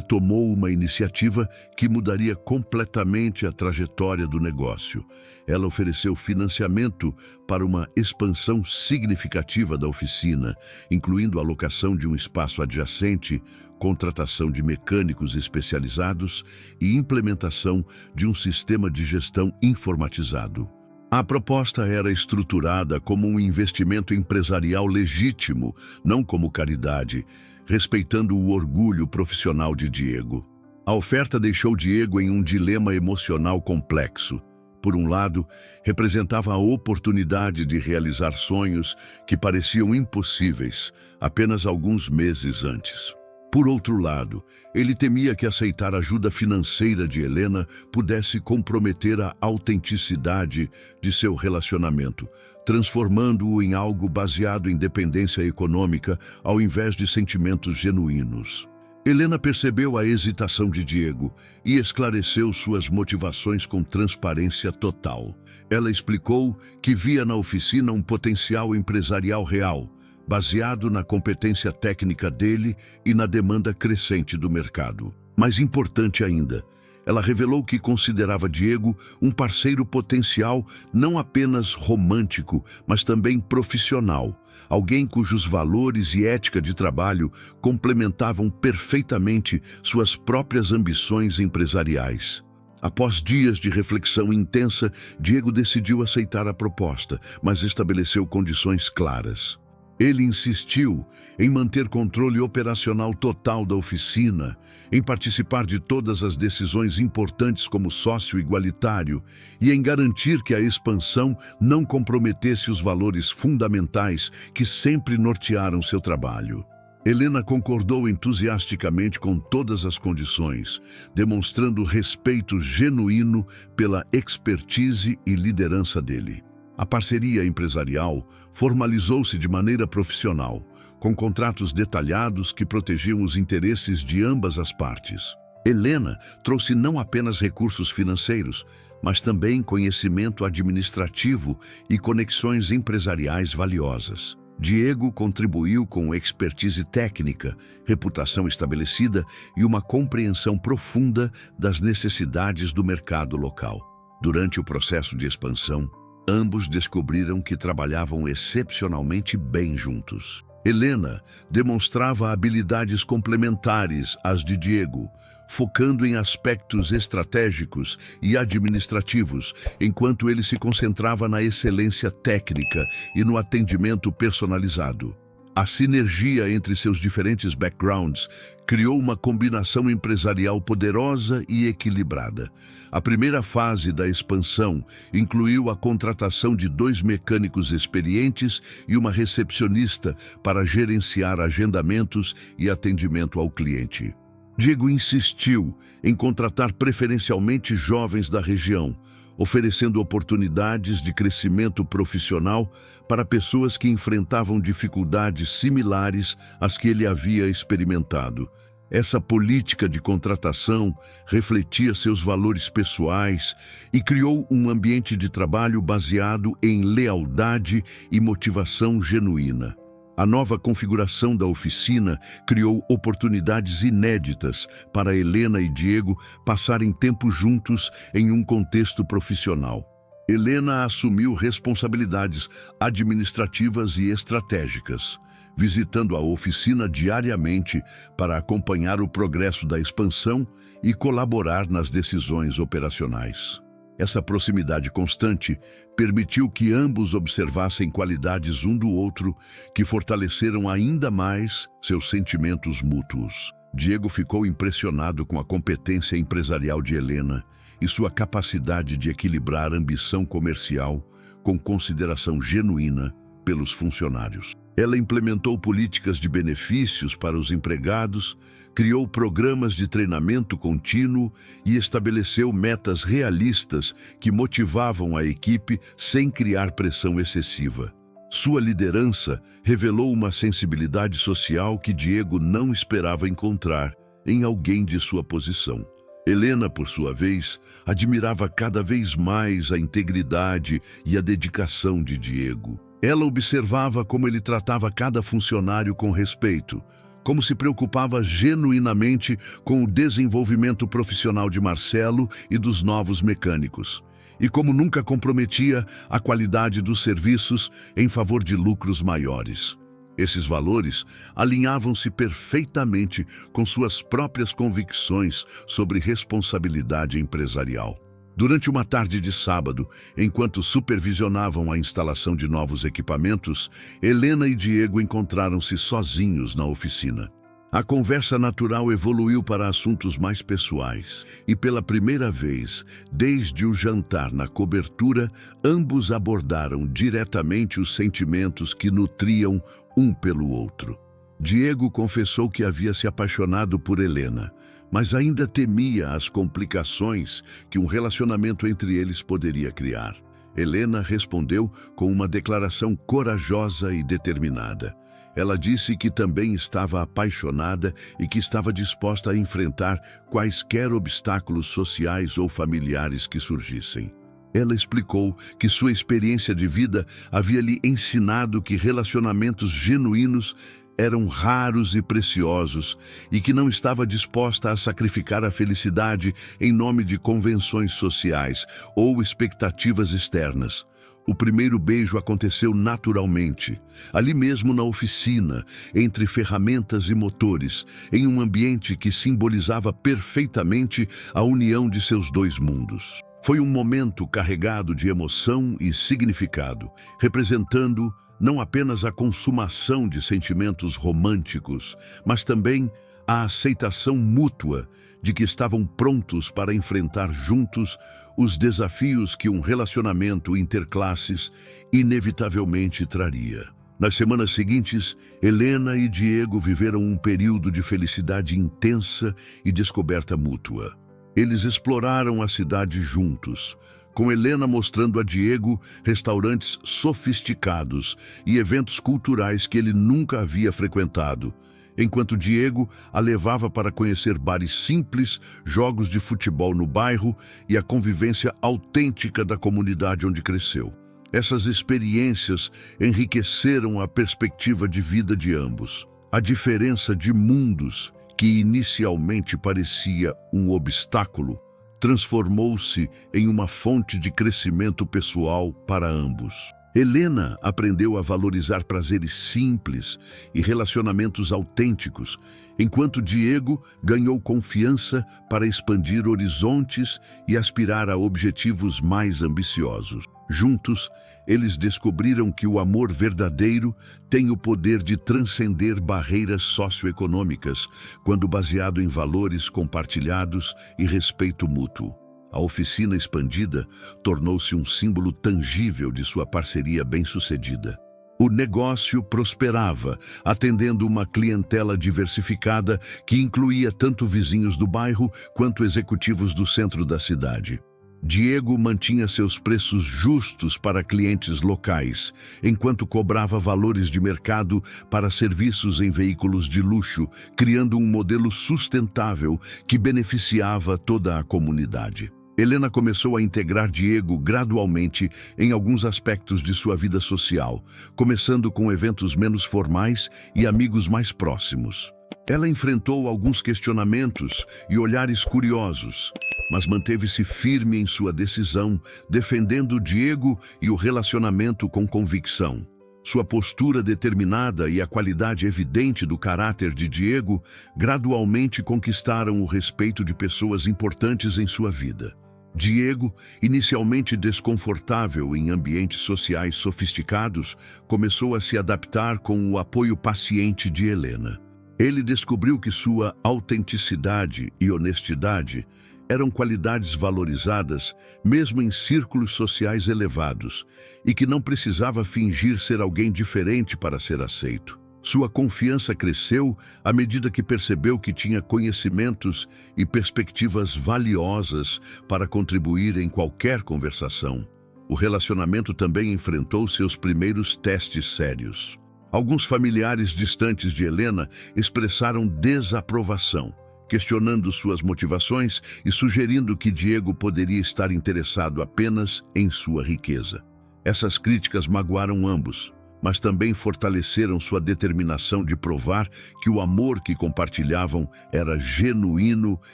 tomou uma iniciativa que mudaria completamente a trajetória do negócio. Ela ofereceu financiamento para uma expansão significativa da oficina, incluindo a locação de um espaço adjacente, contratação de mecânicos especializados e implementação de um sistema de gestão informatizado. A proposta era estruturada como um investimento empresarial legítimo, não como caridade, respeitando o orgulho profissional de Diego. A oferta deixou Diego em um dilema emocional complexo. Por um lado, representava a oportunidade de realizar sonhos que pareciam impossíveis apenas alguns meses antes. Por outro lado, ele temia que aceitar ajuda financeira de Helena pudesse comprometer a autenticidade de seu relacionamento, transformando-o em algo baseado em dependência econômica ao invés de sentimentos genuínos. Helena percebeu a hesitação de Diego e esclareceu suas motivações com transparência total. Ela explicou que via na oficina um potencial empresarial real, baseado na competência técnica dele e na demanda crescente do mercado. Mais importante ainda, ela revelou que considerava Diego um parceiro potencial não apenas romântico, mas também profissional, alguém cujos valores e ética de trabalho complementavam perfeitamente suas próprias ambições empresariais. Após dias de reflexão intensa, Diego decidiu aceitar a proposta, mas estabeleceu condições claras. Ele insistiu em manter controle operacional total da oficina, em participar de todas as decisões importantes como sócio igualitário e em garantir que a expansão não comprometesse os valores fundamentais que sempre nortearam seu trabalho. Helena concordou entusiasticamente com todas as condições, demonstrando respeito genuíno pela expertise e liderança dele. A parceria empresarial formalizou-se de maneira profissional, com contratos detalhados que protegiam os interesses de ambas as partes. Helena trouxe não apenas recursos financeiros, mas também conhecimento administrativo e conexões empresariais valiosas. Diego contribuiu com expertise técnica, reputação estabelecida e uma compreensão profunda das necessidades do mercado local. Durante o processo de expansão, ambos descobriram que trabalhavam excepcionalmente bem juntos. Helena demonstrava habilidades complementares às de Diego, focando em aspectos estratégicos e administrativos, enquanto ele se concentrava na excelência técnica e no atendimento personalizado. A sinergia entre seus diferentes backgrounds criou uma combinação empresarial poderosa e equilibrada. A primeira fase da expansão incluiu a contratação de 2 mecânicos experientes e uma recepcionista para gerenciar agendamentos e atendimento ao cliente. Diego insistiu em contratar preferencialmente jovens da região, oferecendo oportunidades de crescimento profissional para pessoas que enfrentavam dificuldades similares às que ele havia experimentado. Essa política de contratação refletia seus valores pessoais e criou um ambiente de trabalho baseado em lealdade e motivação genuína. A nova configuração da oficina criou oportunidades inéditas para Helena e Diego passarem tempo juntos em um contexto profissional. Helena assumiu responsabilidades administrativas e estratégicas, visitando a oficina diariamente para acompanhar o progresso da expansão e colaborar nas decisões operacionais. Essa proximidade constante permitiu que ambos observassem qualidades um do outro que fortaleceram ainda mais seus sentimentos mútuos. Diego ficou impressionado com a competência empresarial de Helena e sua capacidade de equilibrar ambição comercial com consideração genuína pelos funcionários. Ela implementou políticas de benefícios para os empregados, criou programas de treinamento contínuo e estabeleceu metas realistas que motivavam a equipe sem criar pressão excessiva. Sua liderança revelou uma sensibilidade social que Diego não esperava encontrar em alguém de sua posição. Helena, por sua vez, admirava cada vez mais a integridade e a dedicação de Diego. Ela observava como ele tratava cada funcionário com respeito, como se preocupava genuinamente com o desenvolvimento profissional de Marcelo e dos novos mecânicos, e como nunca comprometia a qualidade dos serviços em favor de lucros maiores. Esses valores alinhavam-se perfeitamente com suas próprias convicções sobre responsabilidade empresarial. Durante uma tarde de sábado, enquanto supervisionavam a instalação de novos equipamentos, Helena e Diego encontraram-se sozinhos na oficina. A conversa natural evoluiu para assuntos mais pessoais e, pela primeira vez, desde o jantar na cobertura, ambos abordaram diretamente os sentimentos que nutriam um pelo outro. Diego confessou que havia se apaixonado por Helena, mas ainda temia as complicações que um relacionamento entre eles poderia criar. Helena respondeu com uma declaração corajosa e determinada. Ela disse que também estava apaixonada e que estava disposta a enfrentar quaisquer obstáculos sociais ou familiares que surgissem. Ela explicou que sua experiência de vida havia lhe ensinado que relacionamentos genuínos eram raros e preciosos e que não estava disposta a sacrificar a felicidade em nome de convenções sociais ou expectativas externas. O primeiro beijo aconteceu naturalmente, ali mesmo na oficina, entre ferramentas e motores, em um ambiente que simbolizava perfeitamente a união de seus dois mundos. Foi um momento carregado de emoção e significado, representando não apenas a consumação de sentimentos românticos, mas também a aceitação mútua de que estavam prontos para enfrentar juntos os desafios que um relacionamento interclasses inevitavelmente traria. Nas semanas seguintes, Helena e Diego viveram um período de felicidade intensa e descoberta mútua. Eles exploraram a cidade juntos, com Helena mostrando a Diego restaurantes sofisticados e eventos culturais que ele nunca havia frequentado, enquanto Diego a levava para conhecer bares simples, jogos de futebol no bairro e a convivência autêntica da comunidade onde cresceu. Essas experiências enriqueceram a perspectiva de vida de ambos. A diferença de mundos, que inicialmente parecia um obstáculo, transformou-se em uma fonte de crescimento pessoal para ambos. Helena aprendeu a valorizar prazeres simples e relacionamentos autênticos, enquanto Diego ganhou confiança para expandir horizontes e aspirar a objetivos mais ambiciosos. Juntos, eles descobriram que o amor verdadeiro tem o poder de transcender barreiras socioeconômicas, quando baseado em valores compartilhados e respeito mútuo. A oficina expandida tornou-se um símbolo tangível de sua parceria bem-sucedida. O negócio prosperava, atendendo uma clientela diversificada que incluía tanto vizinhos do bairro quanto executivos do centro da cidade. Diego mantinha seus preços justos para clientes locais, enquanto cobrava valores de mercado para serviços em veículos de luxo, criando um modelo sustentável que beneficiava toda a comunidade. Helena começou a integrar Diego gradualmente em alguns aspectos de sua vida social, começando com eventos menos formais e amigos mais próximos. Ela enfrentou alguns questionamentos e olhares curiosos, mas manteve-se firme em sua decisão, defendendo Diego e o relacionamento com convicção. Sua postura determinada e a qualidade evidente do caráter de Diego gradualmente conquistaram o respeito de pessoas importantes em sua vida. Diego, inicialmente desconfortável em ambientes sociais sofisticados, começou a se adaptar com o apoio paciente de Helena. Ele descobriu que sua autenticidade e honestidade eram qualidades valorizadas mesmo em círculos sociais elevados e que não precisava fingir ser alguém diferente para ser aceito. Sua confiança cresceu à medida que percebeu que tinha conhecimentos e perspectivas valiosas para contribuir em qualquer conversação. O relacionamento também enfrentou seus primeiros testes sérios. Alguns familiares distantes de Helena expressaram desaprovação, questionando suas motivações e sugerindo que Diego poderia estar interessado apenas em sua riqueza. Essas críticas magoaram ambos, mas também fortaleceram sua determinação de provar que o amor que compartilhavam era genuíno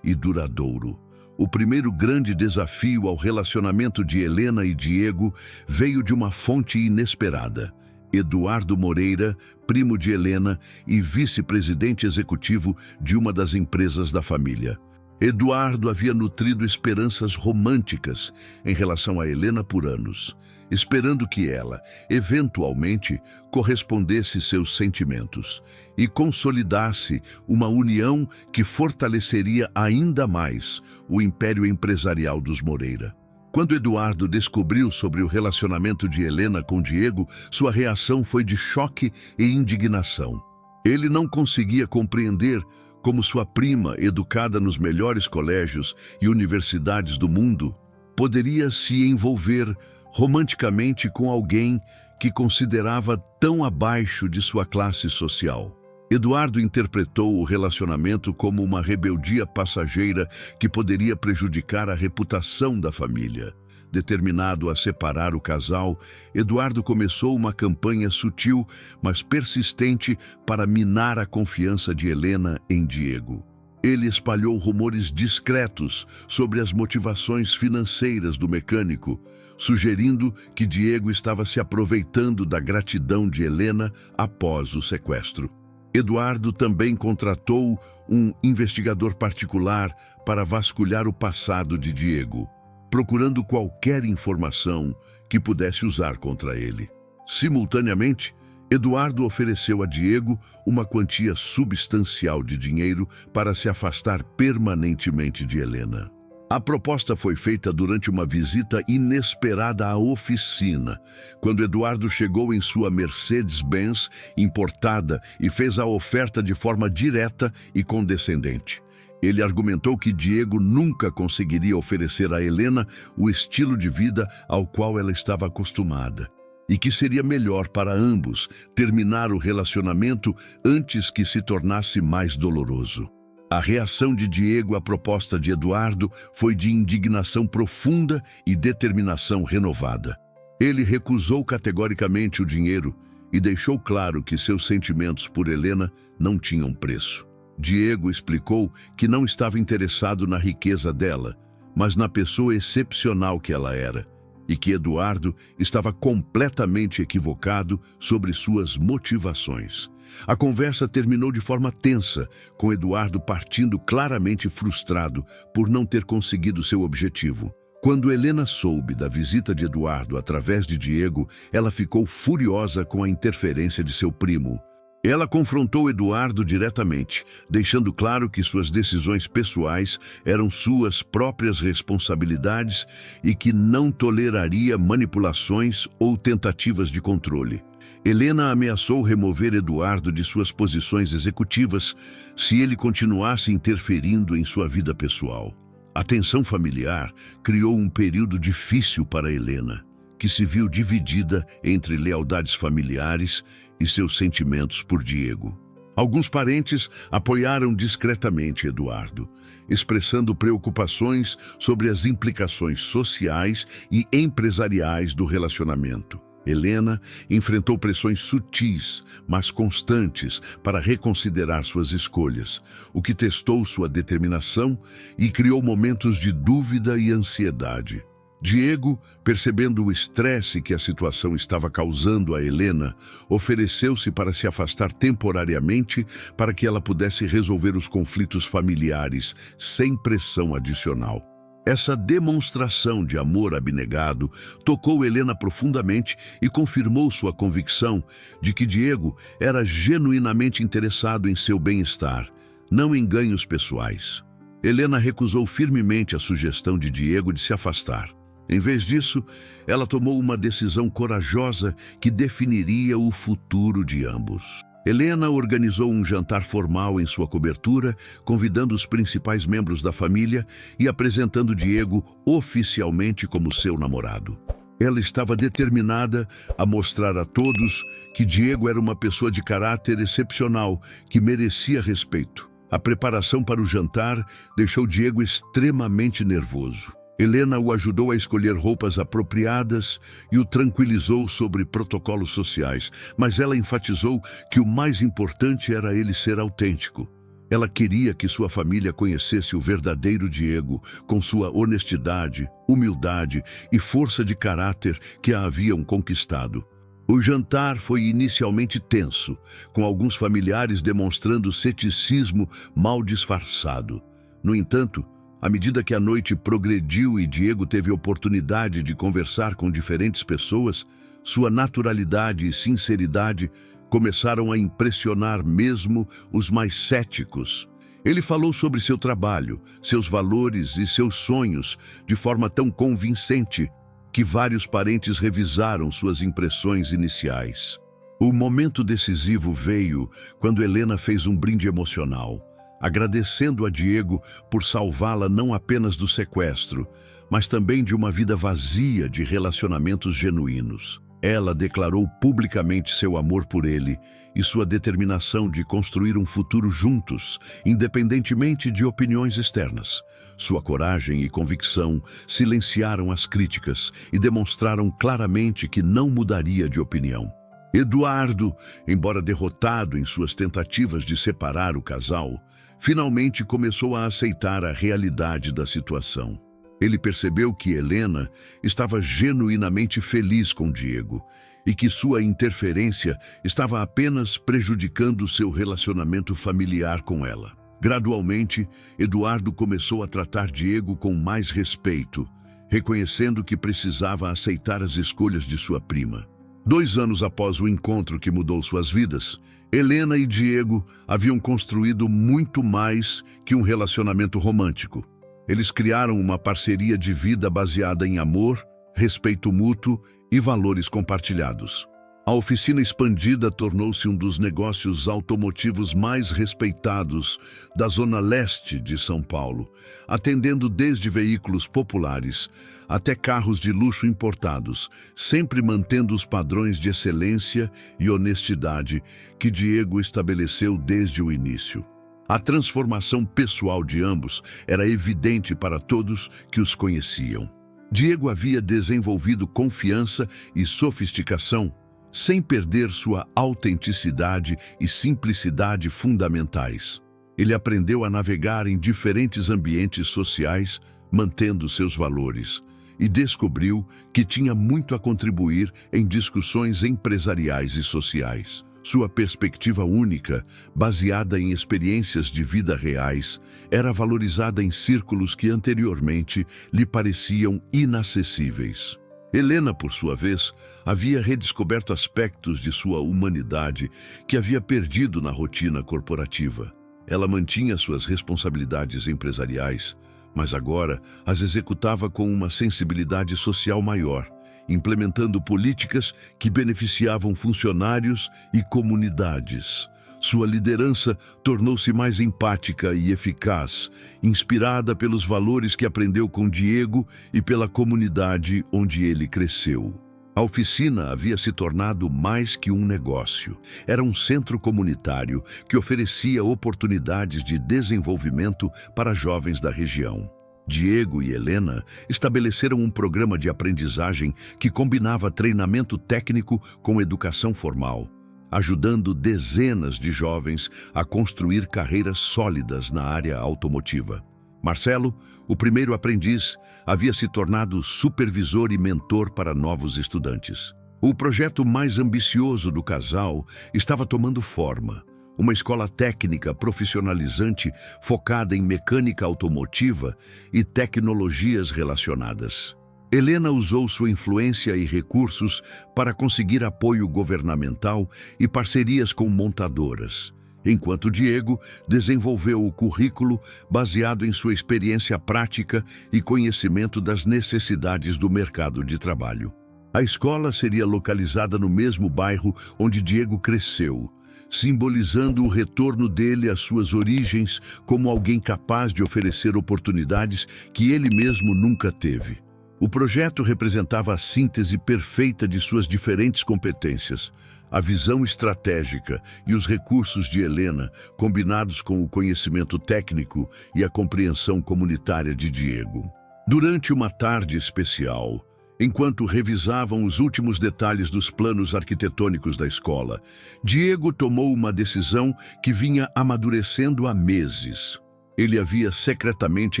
e duradouro. O primeiro grande desafio ao relacionamento de Helena e Diego veio de uma fonte inesperada. Eduardo Moreira, primo de Helena e vice-presidente executivo de uma das empresas da família. Eduardo havia nutrido esperanças românticas em relação a Helena por anos, esperando que ela, eventualmente, correspondesse seus sentimentos e consolidasse uma união que fortaleceria ainda mais o império empresarial dos Moreira. Quando Eduardo descobriu sobre o relacionamento de Helena com Diego, sua reação foi de choque e indignação. Ele não conseguia compreender como sua prima, educada nos melhores colégios e universidades do mundo, poderia se envolver romanticamente com alguém que considerava tão abaixo de sua classe social. Eduardo interpretou o relacionamento como uma rebeldia passageira que poderia prejudicar a reputação da família. Determinado a separar o casal, Eduardo começou uma campanha sutil, mas persistente para minar a confiança de Helena em Diego. Ele espalhou rumores discretos sobre as motivações financeiras do mecânico, sugerindo que Diego estava se aproveitando da gratidão de Helena após o sequestro. Eduardo também contratou um investigador particular para vasculhar o passado de Diego, procurando qualquer informação que pudesse usar contra ele. Simultaneamente, Eduardo ofereceu a Diego uma quantia substancial de dinheiro para se afastar permanentemente de Helena. A proposta foi feita durante uma visita inesperada à oficina, quando Eduardo chegou em sua Mercedes-Benz importada e fez a oferta de forma direta e condescendente. Ele argumentou que Diego nunca conseguiria oferecer a Helena o estilo de vida ao qual ela estava acostumada, e que seria melhor para ambos terminar o relacionamento antes que se tornasse mais doloroso. A reação de Diego à proposta de Eduardo foi de indignação profunda e determinação renovada. Ele recusou categoricamente o dinheiro e deixou claro que seus sentimentos por Helena não tinham preço. Diego explicou que não estava interessado na riqueza dela, mas na pessoa excepcional que ela era, e que Eduardo estava completamente equivocado sobre suas motivações. A conversa terminou de forma tensa, com Eduardo partindo claramente frustrado por não ter conseguido seu objetivo. Quando Helena soube da visita de Eduardo através de Diego, ela ficou furiosa com a interferência de seu primo. Ela confrontou Eduardo diretamente, deixando claro que suas decisões pessoais eram suas próprias responsabilidades e que não toleraria manipulações ou tentativas de controle. Helena ameaçou remover Eduardo de suas posições executivas se ele continuasse interferindo em sua vida pessoal. A tensão familiar criou um período difícil para Helena, que se viu dividida entre lealdades familiares e seus sentimentos por Diego. Alguns parentes apoiaram discretamente Eduardo, expressando preocupações sobre as implicações sociais e empresariais do relacionamento. Helena enfrentou pressões sutis, mas constantes, para reconsiderar suas escolhas, o que testou sua determinação e criou momentos de dúvida e ansiedade. Diego, percebendo o estresse que a situação estava causando a Helena, ofereceu-se para se afastar temporariamente para que ela pudesse resolver os conflitos familiares sem pressão adicional. Essa demonstração de amor abnegado tocou Helena profundamente e confirmou sua convicção de que Diego era genuinamente interessado em seu bem-estar, não em ganhos pessoais. Helena recusou firmemente a sugestão de Diego de se afastar. Em vez disso, ela tomou uma decisão corajosa que definiria o futuro de ambos. Helena organizou um jantar formal em sua cobertura, convidando os principais membros da família e apresentando Diego oficialmente como seu namorado. Ela estava determinada a mostrar a todos que Diego era uma pessoa de caráter excepcional que merecia respeito. A preparação para o jantar deixou Diego extremamente nervoso. Helena o ajudou a escolher roupas apropriadas e o tranquilizou sobre protocolos sociais, mas ela enfatizou que o mais importante era ele ser autêntico. Ela queria que sua família conhecesse o verdadeiro Diego, com sua honestidade, humildade e força de caráter que a haviam conquistado. O jantar foi inicialmente tenso, com alguns familiares demonstrando ceticismo mal disfarçado. No entanto, à medida que a noite progrediu e Diego teve oportunidade de conversar com diferentes pessoas, sua naturalidade e sinceridade começaram a impressionar mesmo os mais céticos. Ele falou sobre seu trabalho, seus valores e seus sonhos de forma tão convincente que vários parentes revisaram suas impressões iniciais. O momento decisivo veio quando Helena fez um brinde emocional, agradecendo a Diego por salvá-la não apenas do sequestro, mas também de uma vida vazia de relacionamentos genuínos. Ela declarou publicamente seu amor por ele e sua determinação de construir um futuro juntos, independentemente de opiniões externas. Sua coragem e convicção silenciaram as críticas e demonstraram claramente que não mudaria de opinião. Eduardo, embora derrotado em suas tentativas de separar o casal, finalmente começou a aceitar a realidade da situação. Ele percebeu que Helena estava genuinamente feliz com Diego e que sua interferência estava apenas prejudicando seu relacionamento familiar com ela. Gradualmente, Eduardo começou a tratar Diego com mais respeito, reconhecendo que precisava aceitar as escolhas de sua prima. 2 anos após o encontro que mudou suas vidas, Helena e Diego haviam construído muito mais que um relacionamento romântico. Eles criaram uma parceria de vida baseada em amor, respeito mútuo e valores compartilhados. A oficina expandida tornou-se um dos negócios automotivos mais respeitados da zona leste de São Paulo, atendendo desde veículos populares até carros de luxo importados, sempre mantendo os padrões de excelência e honestidade que Diego estabeleceu desde o início. A transformação pessoal de ambos era evidente para todos que os conheciam. Diego havia desenvolvido confiança e sofisticação, sem perder sua autenticidade e simplicidade fundamentais. Ele aprendeu a navegar em diferentes ambientes sociais, mantendo seus valores, e descobriu que tinha muito a contribuir em discussões empresariais e sociais. Sua perspectiva única, baseada em experiências de vida reais, era valorizada em círculos que anteriormente lhe pareciam inacessíveis. Helena, por sua vez, havia redescoberto aspectos de sua humanidade que havia perdido na rotina corporativa. Ela mantinha suas responsabilidades empresariais, mas agora as executava com uma sensibilidade social maior, implementando políticas que beneficiavam funcionários e comunidades. Sua liderança tornou-se mais empática e eficaz, inspirada pelos valores que aprendeu com Diego e pela comunidade onde ele cresceu. A oficina havia se tornado mais que um negócio. Era um centro comunitário que oferecia oportunidades de desenvolvimento para jovens da região. Diego e Helena estabeleceram um programa de aprendizagem que combinava treinamento técnico com educação formal, ajudando dezenas de jovens a construir carreiras sólidas na área automotiva. Marcelo, o primeiro aprendiz, havia se tornado supervisor e mentor para novos estudantes. O projeto mais ambicioso do casal estava tomando forma. Uma escola técnica profissionalizante focada em mecânica automotiva e tecnologias relacionadas. Helena usou sua influência e recursos para conseguir apoio governamental e parcerias com montadoras. enquanto Diego desenvolveu o currículo baseado em sua experiência prática e conhecimento das necessidades do mercado de trabalho. A escola seria localizada no mesmo bairro onde Diego cresceu, simbolizando o retorno dele às suas origens como alguém capaz de oferecer oportunidades que ele mesmo nunca teve. O projeto representava a síntese perfeita de suas diferentes competências, a visão estratégica e os recursos de Helena, combinados com o conhecimento técnico e a compreensão comunitária de Diego. Durante uma tarde especial, enquanto revisavam os últimos detalhes dos planos arquitetônicos da escola, Diego tomou uma decisão que vinha amadurecendo há meses. Ele havia secretamente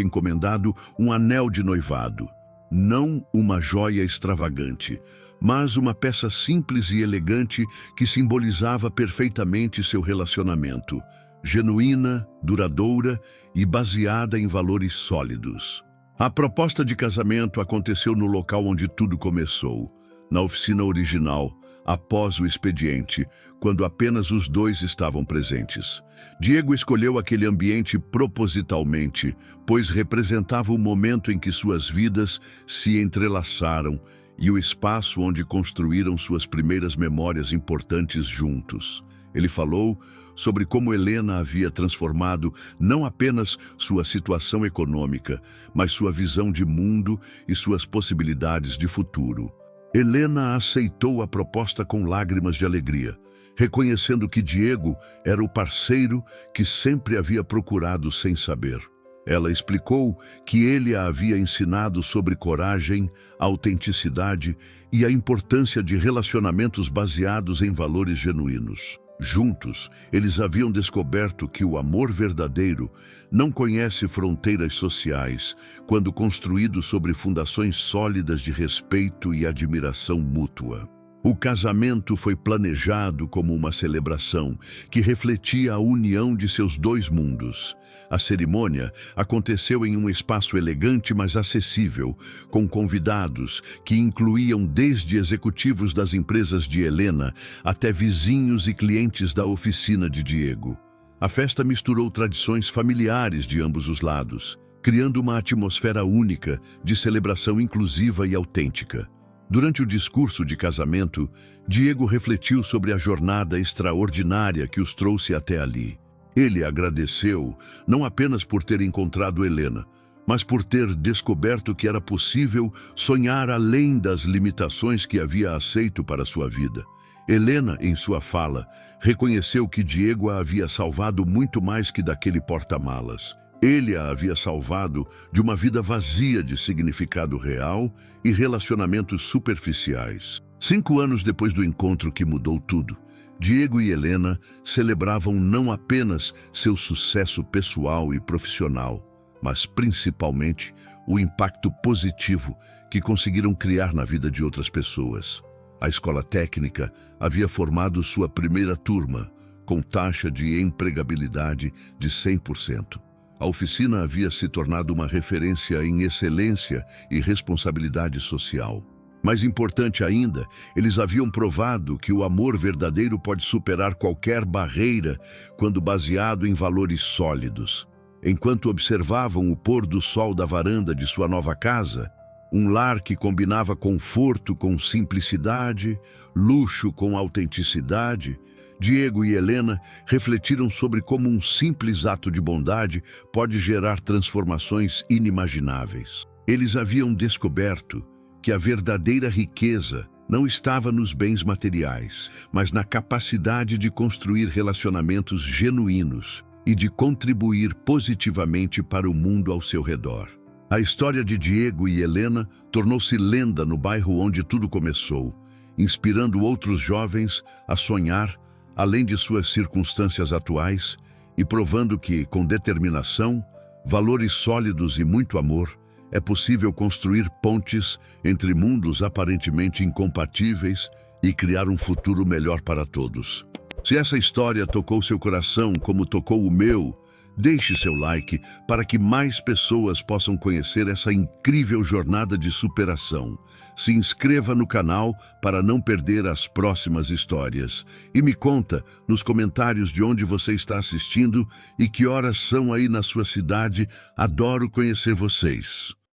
encomendado um anel de noivado. Não uma joia extravagante, mas uma peça simples e elegante que simbolizava perfeitamente seu relacionamento, genuína, duradoura e baseada em valores sólidos. A proposta de casamento aconteceu no local onde tudo começou, na oficina original, após o expediente, quando apenas os dois estavam presentes. Diego escolheu aquele ambiente propositalmente, pois representava o momento em que suas vidas se entrelaçaram e o espaço onde construíram suas primeiras memórias importantes juntos. Ele falou sobre como Helena havia transformado não apenas sua situação econômica, mas sua visão de mundo e suas possibilidades de futuro. Helena aceitou a proposta com lágrimas de alegria, reconhecendo que Diego era o parceiro que sempre havia procurado sem saber. Ela explicou que ele a havia ensinado sobre coragem, autenticidade e a importância de relacionamentos baseados em valores genuínos. Juntos, eles haviam descoberto que o amor verdadeiro não conhece fronteiras sociais quando construído sobre fundações sólidas de respeito e admiração mútua. O casamento foi planejado como uma celebração que refletia a união de seus dois mundos. A cerimônia aconteceu em um espaço elegante, mas acessível, com convidados que incluíam desde executivos das empresas de Helena até vizinhos e clientes da oficina de Diego. A festa misturou tradições familiares de ambos os lados, criando uma atmosfera única de celebração inclusiva e autêntica. Durante o discurso de casamento, Diego refletiu sobre a jornada extraordinária que os trouxe até ali. Ele agradeceu não apenas por ter encontrado Helena, mas por ter descoberto que era possível sonhar além das limitações que havia aceito para sua vida. Helena, em sua fala, reconheceu que Diego a havia salvado muito mais que daquele porta-malas. Ele a havia salvado de uma vida vazia de significado real e relacionamentos superficiais. 5 anos depois do encontro que mudou tudo, Diego e Helena celebravam não apenas seu sucesso pessoal e profissional, mas principalmente o impacto positivo que conseguiram criar na vida de outras pessoas. A escola técnica havia formado sua primeira turma, com taxa de empregabilidade de 100%. A oficina havia se tornado uma referência em excelência e responsabilidade social. Mais importante ainda, eles haviam provado que o amor verdadeiro pode superar qualquer barreira quando baseado em valores sólidos. Enquanto observavam o pôr do sol da varanda de sua nova casa, um lar que combinava conforto com simplicidade, luxo com autenticidade, Diego e Helena refletiram sobre como um simples ato de bondade pode gerar transformações inimagináveis. Eles haviam descoberto que a verdadeira riqueza não estava nos bens materiais, mas na capacidade de construir relacionamentos genuínos e de contribuir positivamente para o mundo ao seu redor. A história de Diego e Helena tornou-se lenda no bairro onde tudo começou, inspirando outros jovens a sonhar além de suas circunstâncias atuais e provando que, com determinação, valores sólidos e muito amor, é possível construir pontes entre mundos aparentemente incompatíveis e criar um futuro melhor para todos. Se essa história tocou seu coração como tocou o meu, Deixe seu like para que mais pessoas possam conhecer essa incrível jornada de superação. Se inscreva no canal para não perder as próximas histórias. E me conta nos comentários de onde você está assistindo e que horas são aí na sua cidade. Adoro conhecer vocês.